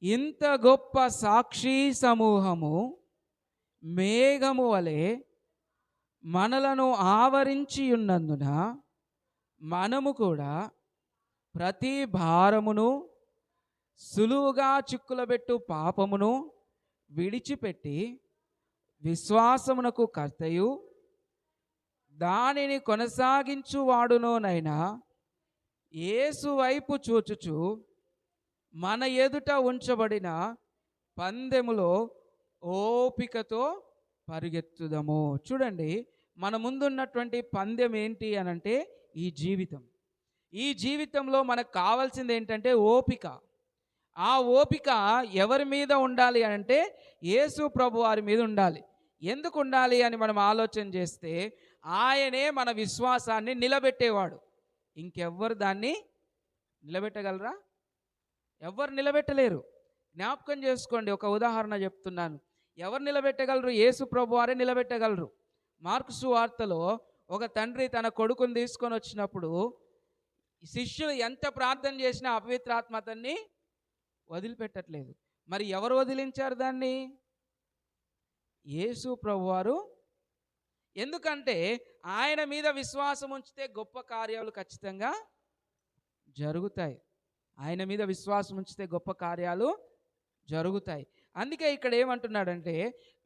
ఇంత గొప్ప సాక్షి సమూహము మేఘము వలె మనలను ఆవరించి ఉన్నందున మనము కూడా ప్రతి భారమును సులువుగా చిక్కులబెట్టు పాపమును విడిచిపెట్టి విశ్వాసమునకు కర్తయు దానిని కొనసాగించువాడునోనైనా యేసు వైపు చూచుచు మన ఎదుట ఉంచబడిన పందెములో ఓపికతో పరిగెత్తుదము. చూడండి, మన ముందున్నటువంటి పందెం ఏంటి అనంటే ఈ జీవితం. ఈ జీవితంలో మనకు కావాల్సింది ఏంటంటే ఓపిక. ఆ ఓపిక ఎవరి మీద ఉండాలి అంటే యేసు ప్రభు వారి మీద ఉండాలి. ఎందుకు ఉండాలి అని మనం ఆలోచన చేస్తే ఆయనే మన విశ్వాసాన్ని నిలబెట్టేవాడు. ఇంకెవ్వరు దాన్ని నిలబెట్టగలరా? ఎవ్వరు నిలబెట్టలేరు. జ్ఞాపకం చేసుకోండి, ఒక ఉదాహరణ చెప్తున్నాను. ఎవరు నిలబెట్టగలరు? యేసు ప్రభు వారే నిలబెట్టగలరు. మార్కు సువార్తలో ఒక తండ్రి తన కొడుకుని తీసుకొని వచ్చినప్పుడు శిష్యులు ఎంత ప్రార్థన చేసినా అపవిత్రాత్మ అతన్ని వదిలిపెట్టట్లేదు. మరి ఎవరు వదిలించారు దాన్ని? యేసు ప్రభువారు. ఎందుకంటే ఆయన మీద విశ్వాసం ఉంచితే గొప్ప కార్యాలు ఖచ్చితంగా జరుగుతాయి. ఆయన మీద విశ్వాసం ఉంచితే గొప్ప కార్యాలు జరుగుతాయి. అందుకే ఇక్కడ ఏమంటున్నాడంటే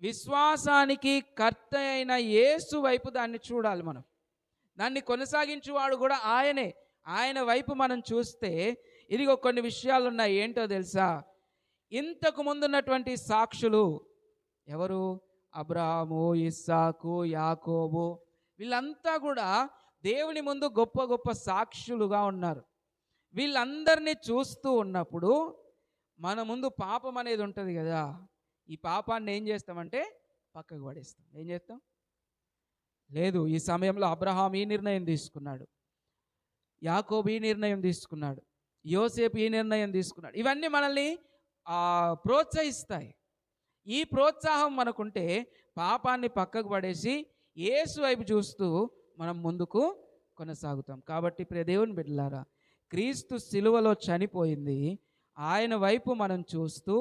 విశ్వాసానికి కర్త అయిన యేసు వైపు దాన్ని చూడాలి. మనం దాన్ని కొనసాగించువాడు కూడా ఆయనే. ఆయన వైపు మనం చూస్తే ఇదిగో కొన్ని విషయాలు ఉన్నాయి. ఏంటో తెలుసా? ఇంతకు ముందున్నటువంటి సాక్షులు ఎవరు? అబ్రహాము, ఇస్సాకు, యాకోబు, వీళ్ళంతా కూడా దేవుని ముందు గొప్ప గొప్ప సాక్షులుగా ఉన్నారు. వీళ్ళందరినీ చూస్తూ ఉన్నప్పుడు మన ముందు పాపం అనేది ఉంటుంది కదా. ఈ పాపాన్ని ఏం చేస్తామంటే పక్కకు పడేస్తాం. ఏం చేస్తాం? లేదు, ఈ సమయంలో అబ్రహాం ఈ నిర్ణయం తీసుకున్నాడు, యాకోబు ఈ నిర్ణయం తీసుకున్నాడు, యోసేపు ఈ నిర్ణయం తీసుకున్నాడు. ఇవన్నీ మనల్ని ప్రోత్సహిస్తాయి. ఈ ప్రోత్సాహం మనకుంటే పాపాన్ని పక్కకు పడేసి యేసు వైపు చూస్తూ మనం ముందుకు కొనసాగుతాం. కాబట్టి ప్రియ దేవుని బిడ్డలారా, క్రీస్తు సిలువలో చనిపోయింది. ఆయన వైపు మనం చూస్తూ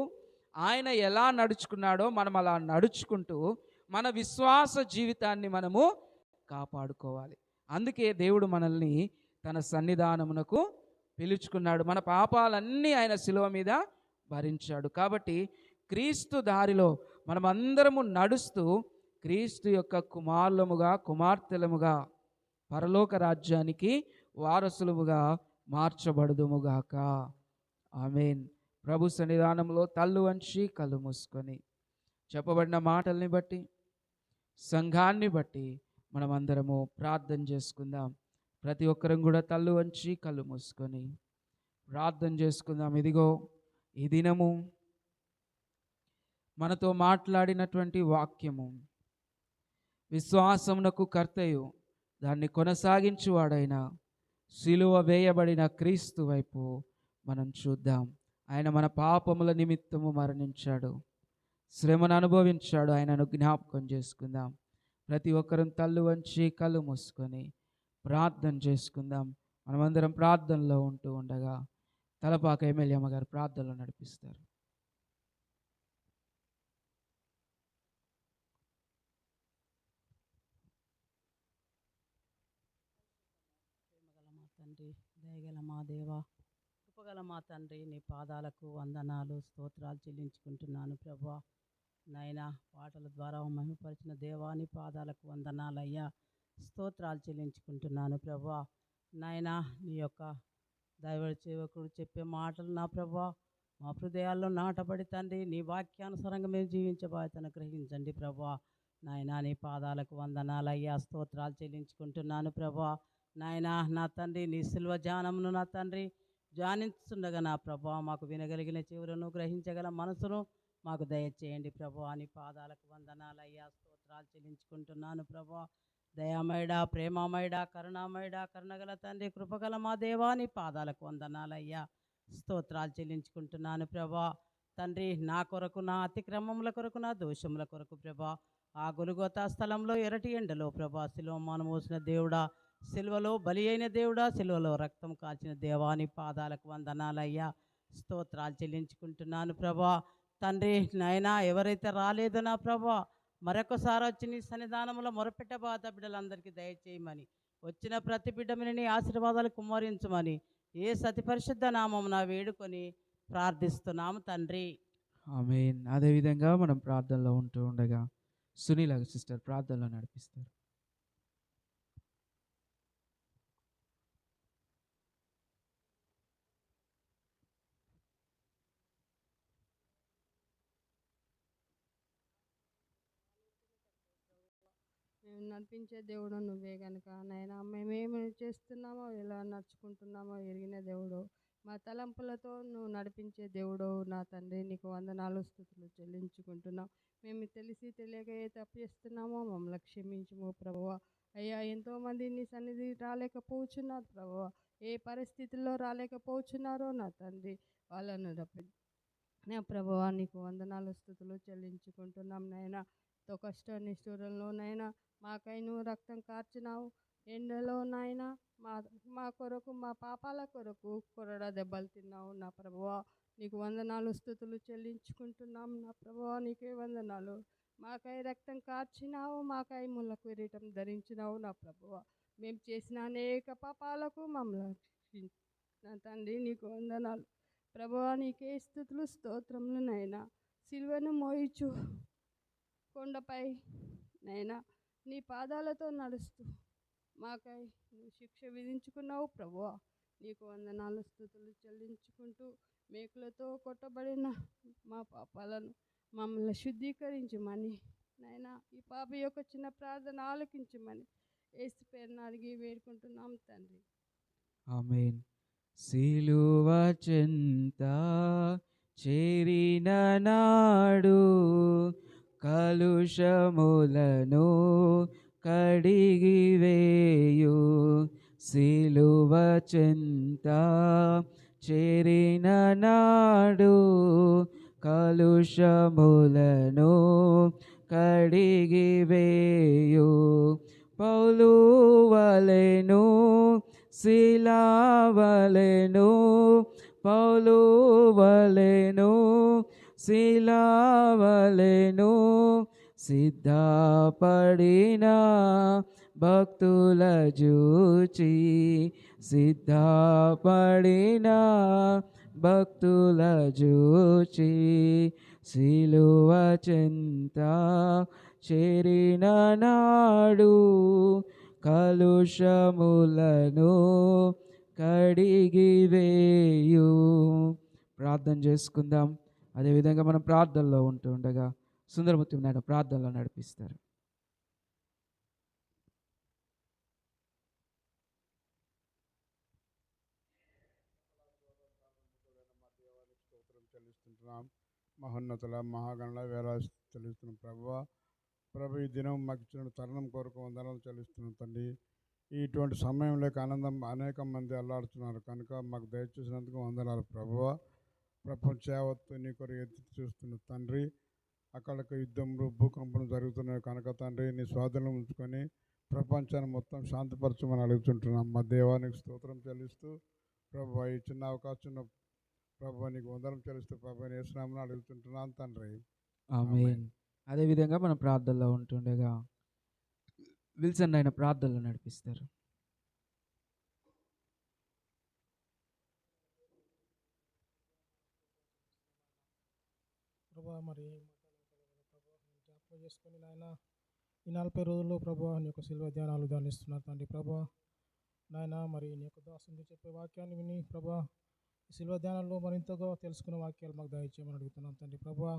ఆయన ఎలా నడుచుకున్నాడో మనం అలా నడుచుకుంటూ మన విశ్వాస జీవితాన్ని మనము కాపాడుకోవాలి. అందుకే దేవుడు మనల్ని తన సన్నిధానమునకు పిలుచుకున్నాడు. మన పాపాలన్నీ ఆయన సిలువ మీద భరించాడు. కాబట్టి క్రీస్తు దారిలో మనమందరము నడుస్తూ క్రీస్తు యొక్క కుమారులముగా కుమార్తెలముగా పరలోక రాజ్యానికి వారసులముగా మార్చబడుదుముగాక. ఆమేన్. ప్రభు సన్నిధానంలో తల్లు వంచి కళ్ళు మూసుకొని చెప్పబడిన మాటల్ని బట్టి సంఘాన్ని బట్టి మనమందరము ప్రార్థన చేసుకుందాం. ప్రతి ఒక్కరం కూడా తల్లు వంచి కళ్ళు మూసుకొని ప్రార్థన చేసుకుందాం. ఇదిగో ఈ దినము మనతో మాట్లాడినటువంటి వాక్యము విశ్వాసమునకు కర్తయు దాన్ని కొనసాగించువాడైన సిలువ వేయబడిన క్రీస్తు వైపు మనం చూద్దాం. ఆయన మన పాపముల నిమిత్తము మరణించాడు, శ్రమను అనుభవించాడు. ఆయనను జ్ఞాపకం చేసుకుందాం. ప్రతి ఒక్కరం తల్లు వంచి కళ్ళు మూసుకొని ప్రార్థన చేసుకుందాం. మనమందరం ప్రార్థనలో ఉంటూ ఉండగా తలపాక ఎమ్మెల్యేమ్మ గారు ప్రార్థనలో నడిపిస్తారు. తండ్రి, దయగల మా దేవ, కృపగల మా తండ్రి, నీ పాదాలకు వందనాలు స్తోత్రాలు చెల్లించుకుంటున్నాను ప్రభా. నాయనా, పాటల ద్వారా మహిమపరిచిన దేవా, నీ పాదాలకు వందనాలయ్యా, స్తోత్రాలు చెల్లించుకుంటున్నాను ప్రభా. నాయనా, నీ యొక్క దైవ సేవకుడు చెప్పే మాటలు నా ప్రభా మా హృదయాల్లో నాటబడి తండ్రి నీ వాక్యానుసారంగా మేము జీవించబోతను గ్రహించండి ప్రభా. నాయనా, నీ పాదాలకు వందనాలయ్యా, స్తోత్రాలు చెల్లించుకుంటున్నాను ప్రభా. నాయనా, నా తండ్రి, నీ సిల్వ ధ్యానమును నా తండ్రి ధ్యానిస్తుండగా నా ప్రభా మాకు వినగలిగిన చెవులను గ్రహించగల మనసును మాకు దయచేయండి ప్రభా. నీ పాదాలకు వందనాలయ్యా, స్తోత్రాలు చెల్లించుకుంటున్నాను ప్రభా. దయామయుడా, ప్రేమమయుడా, కరుణామయుడా, కరుణగల తండ్రి, కృపగల మా దేవా, నీ పాదాలకు వందనాలయ్యా, స్తోత్రాలు చెల్లించుకుంటున్నాను ప్రభా. తండ్రి నా కొరకు, నా అతిక్రమముల కొరకు, నా దోషముల కొరకు ప్రభా ఆ గొలుగోతా స్థలంలో ఎరటి ఎండలో ప్రభా శిలువ మాను మోసిన దేవుడా, సిలువలో బలి అయిన దేవుడా, సిలువలో రక్తం కాల్చిన దేవాని పాదాలకు వందనాలయ్యా. స్తోత్రాలు చెల్లించుకుంటున్నాను ప్రభా. తండ్రి నాయనా, ఎవరైతే రాలేదో నా ప్రభా మరొకసారి వచ్చి నీ సన్నిధానంలో మొరపెట్టబాత బిడ్డలందరికీ దయచేయమని, వచ్చిన ప్రతి బిడ్డ మీద నీ ఆశీర్వాదాలు కుమ్మరించమని ఏ సతి పరిశుద్ధ నామమున వేడుకొని ప్రార్థిస్తున్నాము తండ్రి. ఆమేన్. అదేవిధంగా మనం ప్రార్థనలో ఉంటూ ఉండగా సునీల సిస్టర్ ప్రార్థనలో నడిపిస్తారు. మేము నడిపించే దేవుడు నువ్వే గనుక నాయనా, మేమేమి చేస్తున్నామో ఎలా నడుచుకుంటున్నామో ఎరిగిన దేవుడు, మా తలంపులతో నువ్వు నడిపించే దేవుడు నా తండ్రి. నీకు వందనాలు స్తుతులు చెల్లించుకుంటున్నాం. మేము తెలిసి తెలియక ఏ తప్పు చేస్తున్నామో మమ్మల్ని క్షమించుము ప్రభువా. అయ్యా, ఎంతోమంది నీ సన్నిధి రాలేకపోతున్నారు ప్రభువా, ఏ పరిస్థితుల్లో రాలేకపోతున్నారో నా తండ్రి, వాళ్ళను నా ప్రభువా నీకు వందనాలు స్తుతులు చెల్లించుకుంటున్నాం నాయనా. తో కష్ట నిష్ఠూరంలో నాయనా మాకై నువ్వు రక్తం కార్చినావు, ఎండలో నాయనా మా మా కొరకు, మా పాపాల కొరకు కొరడా దెబ్బలు తిన్నావు నా ప్రభువా. నీకు వందనాలు స్తుతులు చెల్లించుకుంటున్నాం నా ప్రభువా. నీకే వందనాలు. మాకై రక్తం కార్చినావు, మాకై ముళ్ళ కిరీటం ధరించినావు నా ప్రభువా. మేము చేసిన అనేక పాపాలకు మమ్మల్ని నా తండ్రి నీకు వందనాలు ప్రభువా. నీకే స్తుతులు స్తోత్రములు నైనా. సిలువను మోయిచు కొండపై నైనా నీ పాదాలతో నడుస్తూ మాకై నువ్వు శిక్ష విధించుకున్నావు ప్రభువా. నీకు వందనాలు స్తుతులు చెల్లించుకుంటూ మేకులతో కొట్టబడిన మా పాపాలను మమ్మల్ని శుద్ధీకరించమని నైనా, ఈ పాప యొక్క చిన్న ప్రార్థన ఆలకించమని యేసు పేరున అడిగి వేడుకుంటున్నాం తండ్రి. ఆమేన్. సిలువ చెంత చేరిన నాడు కలుషములను కడిగివేయు, సిలువ చెంత చేరిన నాడు కలుషములను కడిగివేయు, పౌలు వలెను శిలావలెను, పౌలు వలెను శిలావలెను, సిద్ధపడిన భక్తుల జూచి, సిద్ధపడిన భక్తుల జూచి, సిలువ చెంత చేరిన నాడు కలుషములను కడిగివేయు. ప్రార్థన చేసుకుందాం. అదేవిధంగా మనం ప్రార్థనలో ఉంటూ ఉండగా సుందరమూర్తి నాయన ప్రార్థనలో నడిపిస్తారు. చెల్లిస్తుంటున్నాం. మహోన్నతుల మహాగణుల వేలాది చెల్లిస్తున్నాం ప్రభువా. ప్రభు ఈ దినం మాకు ఇచ్చిన తరుణం కొరకు వందనాలు చెల్లిస్తున్నాం తండ్రి. ఇటువంటి సమయంలోకి ఆనందం అనేక మంది అల్లాడుతున్నారు కనుక మాకు దయచేసినందుకు వందనాలు ప్రభువా. ప్రపంచ యావత్తు నీ కొరకు ఎత్తి చూస్తున్న తండ్రి, అక్కడికి యుద్ధంలో భూకంపం జరుగుతున్నాయి కనుక తండ్రి నీ స్వాధీనం ఉంచుకొని ప్రపంచాన్ని మొత్తం శాంతిపరచమని అడుగుతుంటున్నాం. మా దేవానికి స్తోత్రం చెల్లిస్తూ ప్రభు ఈ చిన్న అవకాశం ప్రభు నీకు వందనం చెల్లిస్తూ ప్రభు యేసునామమున అడుగుతుంటున్నాను తండ్రి. ఆమేన్. అదేవిధంగా మనం ప్రార్థనలో ఉంటుండగా విల్సన్ ఆయన ప్రార్థనలో నడిపిస్తారు. ప్రభా మరి జ్ఞాపకం చేసుకొని నాయన ఈ 40 రోజుల్లో ప్రభా నీ యొక్క శిల్వ ధ్యానాలు ధ్యానిస్తున్నారు తండ్రి. ప్రభా నాయన మరి నీ యొక్క దాసుని చెప్పే వాక్యాన్ని విని ప్రభా ఈ శిల్వ ధ్యానాల్లో మరింతగా తెలుసుకునే వాక్యాలు మాకు దయచేయమని అడుగుతున్నాం తండ్రి. ప్రభా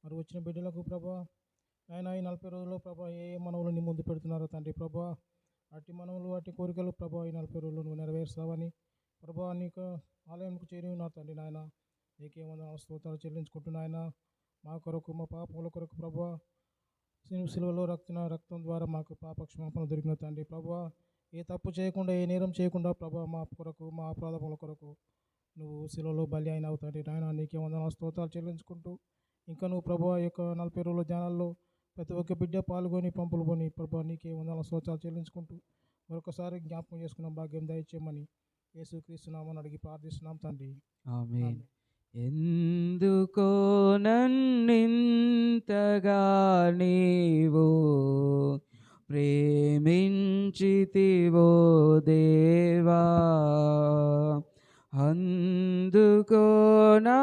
మరి వచ్చిన బిడ్డలకు ప్రభా నాయన ఈ 40 రోజుల్లో ప్రభా ఏ ఏ మనవులు నీ ముందు పెడుతున్నారో తండ్రి. ప్రభా అట్టి మనవులు అట్టి కోరికలు ప్రభా ఈ 40 రోజులు నువ్వు నెరవేర్చావని ప్రభా నీకు ఆలయంకు చేరి ఉన్నారు తండ్రి. నాయన నీకేమన్నా స్తోత్రాలు చెల్లించుకుంటున్నాయన. మా కొరకు మా పాపముల కొరకు ప్రభా సిలువలో రక్తం ద్వారా మాకు పాప క్షమాపణ దొరికిన తండ్రి. ప్రభా ఏ తప్పు చేయకుండా ఏ నేరం చేయకుండా ప్రభా మా కొరకు మా అపరాధముల కొరకు నువ్వు శిలలో బలి అయినావు తండ్రి. నాయన నీకే వందనాలు స్తోత్రాలు చెల్లించుకుంటూ ఇంకా నువ్వు ప్రభు ఈ యొక్క 40 రోజుల ధ్యానాల్లో ప్రతి ఒక్క బిడ్డ పాల్గొని పంపులు కొని ప్రభు నీకే వందనాలు స్తోత్రాలు చెల్లించుకుంటూ మరొకసారి జ్ఞాపకం చేసుకున్న భాగ్యం దయచేయమని యేసుక్రీస్తు నామమున అడిగి ప్రార్థిస్తున్నాం తండ్రి. ఆమేన్. ఎందుకో నన్నింతగా నీవు ప్రేమించితివో దేవా, అందుకో నా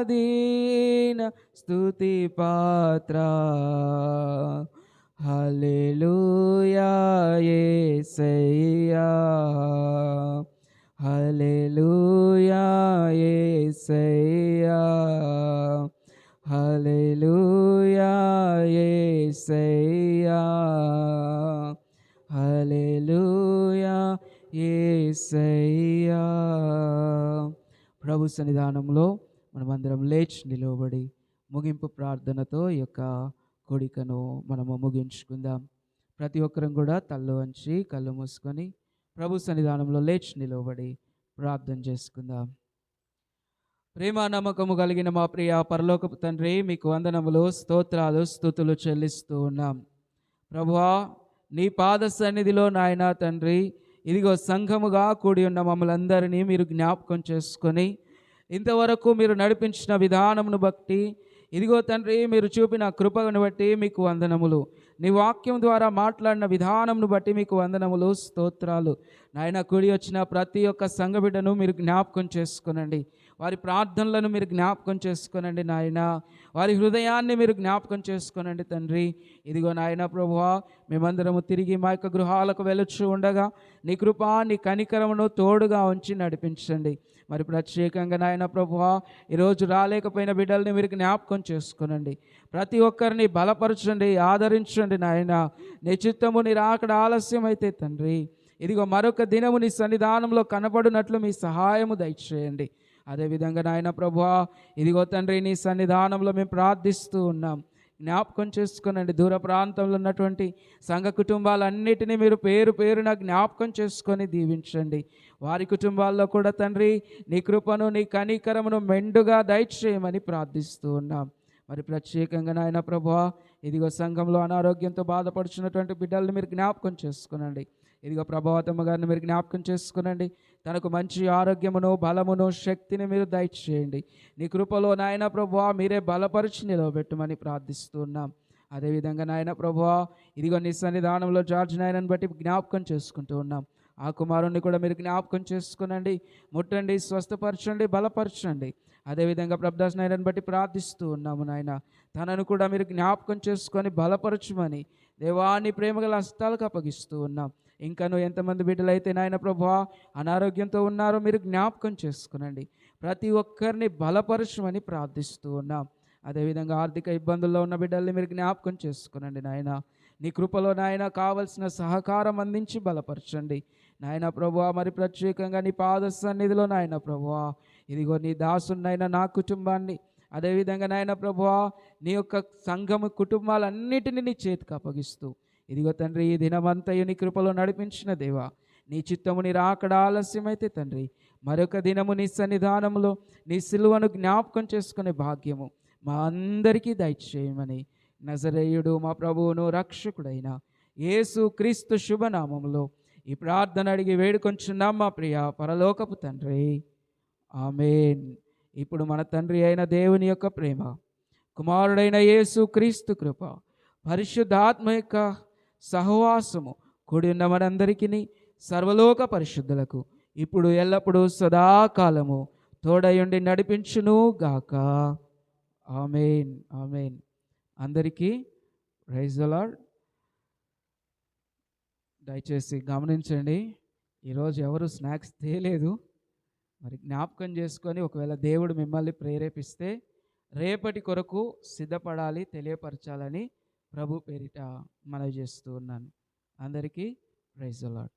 దీన స్తుతి పాత్ర. హల్లెలూయా యేసయ్యా, హల్లెలూయా యేసయ్యా, హల్లెలూయా యేసయ్యా, హల్లెలూయా యేసయ్యా. ప్రభు సన్నిధానంలో మనమందరం లేచి నిలవబడి ముగింపు ప్రార్థనతో ఈ యొక్క కోడికను మనము ముగించుకుందాం. ప్రతి ఒక్కరం కూడా తల్లు వంచి కళ్ళు మూసుకొని ప్రభు సన్నిధానంలో లేచి నిలవబడి ప్రార్థన చేసుకుందాం. ప్రేమ నమ్మకము కలిగిన మా ప్రియ పరలోకపు తండ్రి, మీకు వందనములు, స్తోత్రాలు, స్తుతులు చెల్లిస్తూ ఉన్నాం. ప్రభువా, నీ పాద సన్నిధిలో నాయన తండ్రి, ఇదిగో సంఘముగా కూడి ఉన్న మమ్మల్ని అందరినీ మీరు జ్ఞాపకం చేసుకొని ఇంతవరకు మీరు నడిపించిన విధానమును బట్టి, ఇదిగో తండ్రి మీరు చూపిన కృపను బట్టి మీకు వందనములు. నీ వాక్యం ద్వారా మాట్లాడిన విధానంను బట్టి మీకు వందనములు, స్తోత్రాలు. నాయన కూడి వచ్చిన ప్రతి ఒక్క సంఘ బిడ్డను మీరు జ్ఞాపకం చేసుకునండి. వారి ప్రార్థనలను మీరు జ్ఞాపకం చేసుకునండి నాయన. వారి హృదయాన్ని మీరు జ్ఞాపకం చేసుకునండి తండ్రి. ఇదిగో నాయన ప్రభువా, మేమందరము తిరిగి మా యొక్క గృహాలకు వెళ్ళొచ్చు ఉండగా నీ కృప నీ కనికరమును తోడుగా ఉంచి నడిపించండి. మరి ప్రత్యేకంగా నాయన ప్రభువా, ఈరోజు రాలేకపోయిన బిడ్డల్ని మీరు జ్ఞాపకం చేసుకునండి. ప్రతి ఒక్కరిని బలపరచండి, ఆదరించండి నాయన. నీ చిత్తము నీ రాకడ ఆలస్యం అయితే తండ్రి, ఇదిగో మరొక దినము నీ సన్నిధానంలో కనబడినట్లు మీ సహాయము దయచేయండి. అదేవిధంగా నాయన ప్రభువా, ఇదిగో తండ్రి నీ సన్నిధానంలో మేము ప్రార్థిస్తూ ఉన్నాం. జ్ఞాపకం చేసుకునండి. దూర ప్రాంతంలో ఉన్నటువంటి సంఘ కుటుంబాలన్నిటినీ మీరు పేరు పేరున జ్ఞాపకం చేసుకొని దీవించండి. వారి కుటుంబాల్లో కూడా తండ్రి నీ కృపను నీ కనికరమును మెండుగా దయచేయమని ప్రార్థిస్తూ ఉన్నాం. మరి ప్రత్యేకంగా నాయన ప్రభువా, ఇదిగో సంఘంలో అనారోగ్యంతో బాధపడుచున్నటువంటి బిడ్డల్ని మీరు జ్ఞాపకం చేసుకునండి. ఇదిగో ప్రభావతమ్మ గారిని మీరు జ్ఞాపకం చేసుకునండి. తనకు మంచి ఆరోగ్యమును, బలమును, శక్తిని మీరు దయచేయండి. నీ కృపలో నాయన ప్రభువా మీరే బలపరిచి నిలవబెట్టమని ప్రార్థిస్తూ ఉన్నాం. అదేవిధంగా నాయన ప్రభువా, ఇదిగో నీ సన్నిధానంలో జార్జ్ నాయనని బట్టి జ్ఞాపకం చేసుకుంటూ ఉన్నాం. ఆ కుమారుణ్ణి కూడా మీరు జ్ఞాపకం చేసుకునండి. ముట్టండి, స్వస్థపరచండి, బలపరచండి. అదేవిధంగా ప్రభదాస్ నాయనని బట్టి ప్రార్థిస్తూ ఉన్నాము నాయన. తనను కూడా మీరు జ్ఞాపకం చేసుకొని బలపరచమని దేవాన్ని ప్రేమగల హస్తాలకు అప్పగిస్తూ ఉన్నాం. ఇంకను ఎంతమంది బిడ్డలైతే నాయన ప్రభువా అనారోగ్యంతో ఉన్నారో మీరు జ్ఞాపకం చేసుకునండి. ప్రతి ఒక్కరిని బలపరచమని ప్రార్థిస్తూ ఉన్నాం. అదేవిధంగా ఆర్థిక ఇబ్బందుల్లో ఉన్న బిడ్డల్ని మీరు జ్ఞాపకం చేసుకునండి నాయన. నీ కృపలో నాయన కావలసిన సహకారం అందించి బలపరచండి నాయన ప్రభువా. మరి ప్రత్యేకంగా నీ పాద సన్నిధిలో నాయన ప్రభువా, ఇదిగో నీ దాసునైనా నా కుటుంబాన్ని, అదేవిధంగా నాయన ప్రభువా నీ యొక్క సంఘము కుటుంబాలన్నిటినీ నీ చేతికి అప్పగిస్తూ, ఇదిగో తండ్రి ఈ దినమంతయు నీ కృపలో నడిపించిన దేవా, నీ చిత్తము నీ రాకడ ఆలస్యమైతే తండ్రి మరొక దినము నీ సన్నిధానంలో నీ సిలువను జ్ఞాపకం చేసుకునే భాగ్యము మా అందరికీ దయచేయమని నజరేయుడు మా ప్రభువును రక్షకుడైన యేసు క్రీస్తు శుభనామములో ఈ ప్రార్థన అడిగి వేడుకొంచున్నాం మా ప్రియ పరలోకపు తండ్రి, ఆమేన్. ఇప్పుడు మన తండ్రి అయిన దేవుని యొక్క ప్రేమ, కుమారుడైన యేసు క్రీస్తు కృప, పరిశుద్ధాత్మ యొక్క సహవాసము కూడి ఉన్న మనందరికీ సర్వలోక పరిశుద్ధులకు ఇప్పుడు ఎల్లప్పుడూ సదాకాలము తోడయుండి నడిపించును గాక. ఆమేన్, ఆమేన్. అందరికీ ప్రైజ్ ది లార్డ్. దయచేసి గమనించండి, ఈరోజు ఎవరు స్నాక్స్ తేలేదు. మరి జ్ఞాపకం చేసుకొని ఒకవేళ దేవుడు మిమ్మల్ని ప్రేరేపిస్తే రేపటి కొరకు సిద్ధపడాలి, తెలియపరచాలని ప్రభు పేరిట మనవి చేస్తూ ఉన్నాను. అందరికీ ప్రైజ్ ది లార్డ్.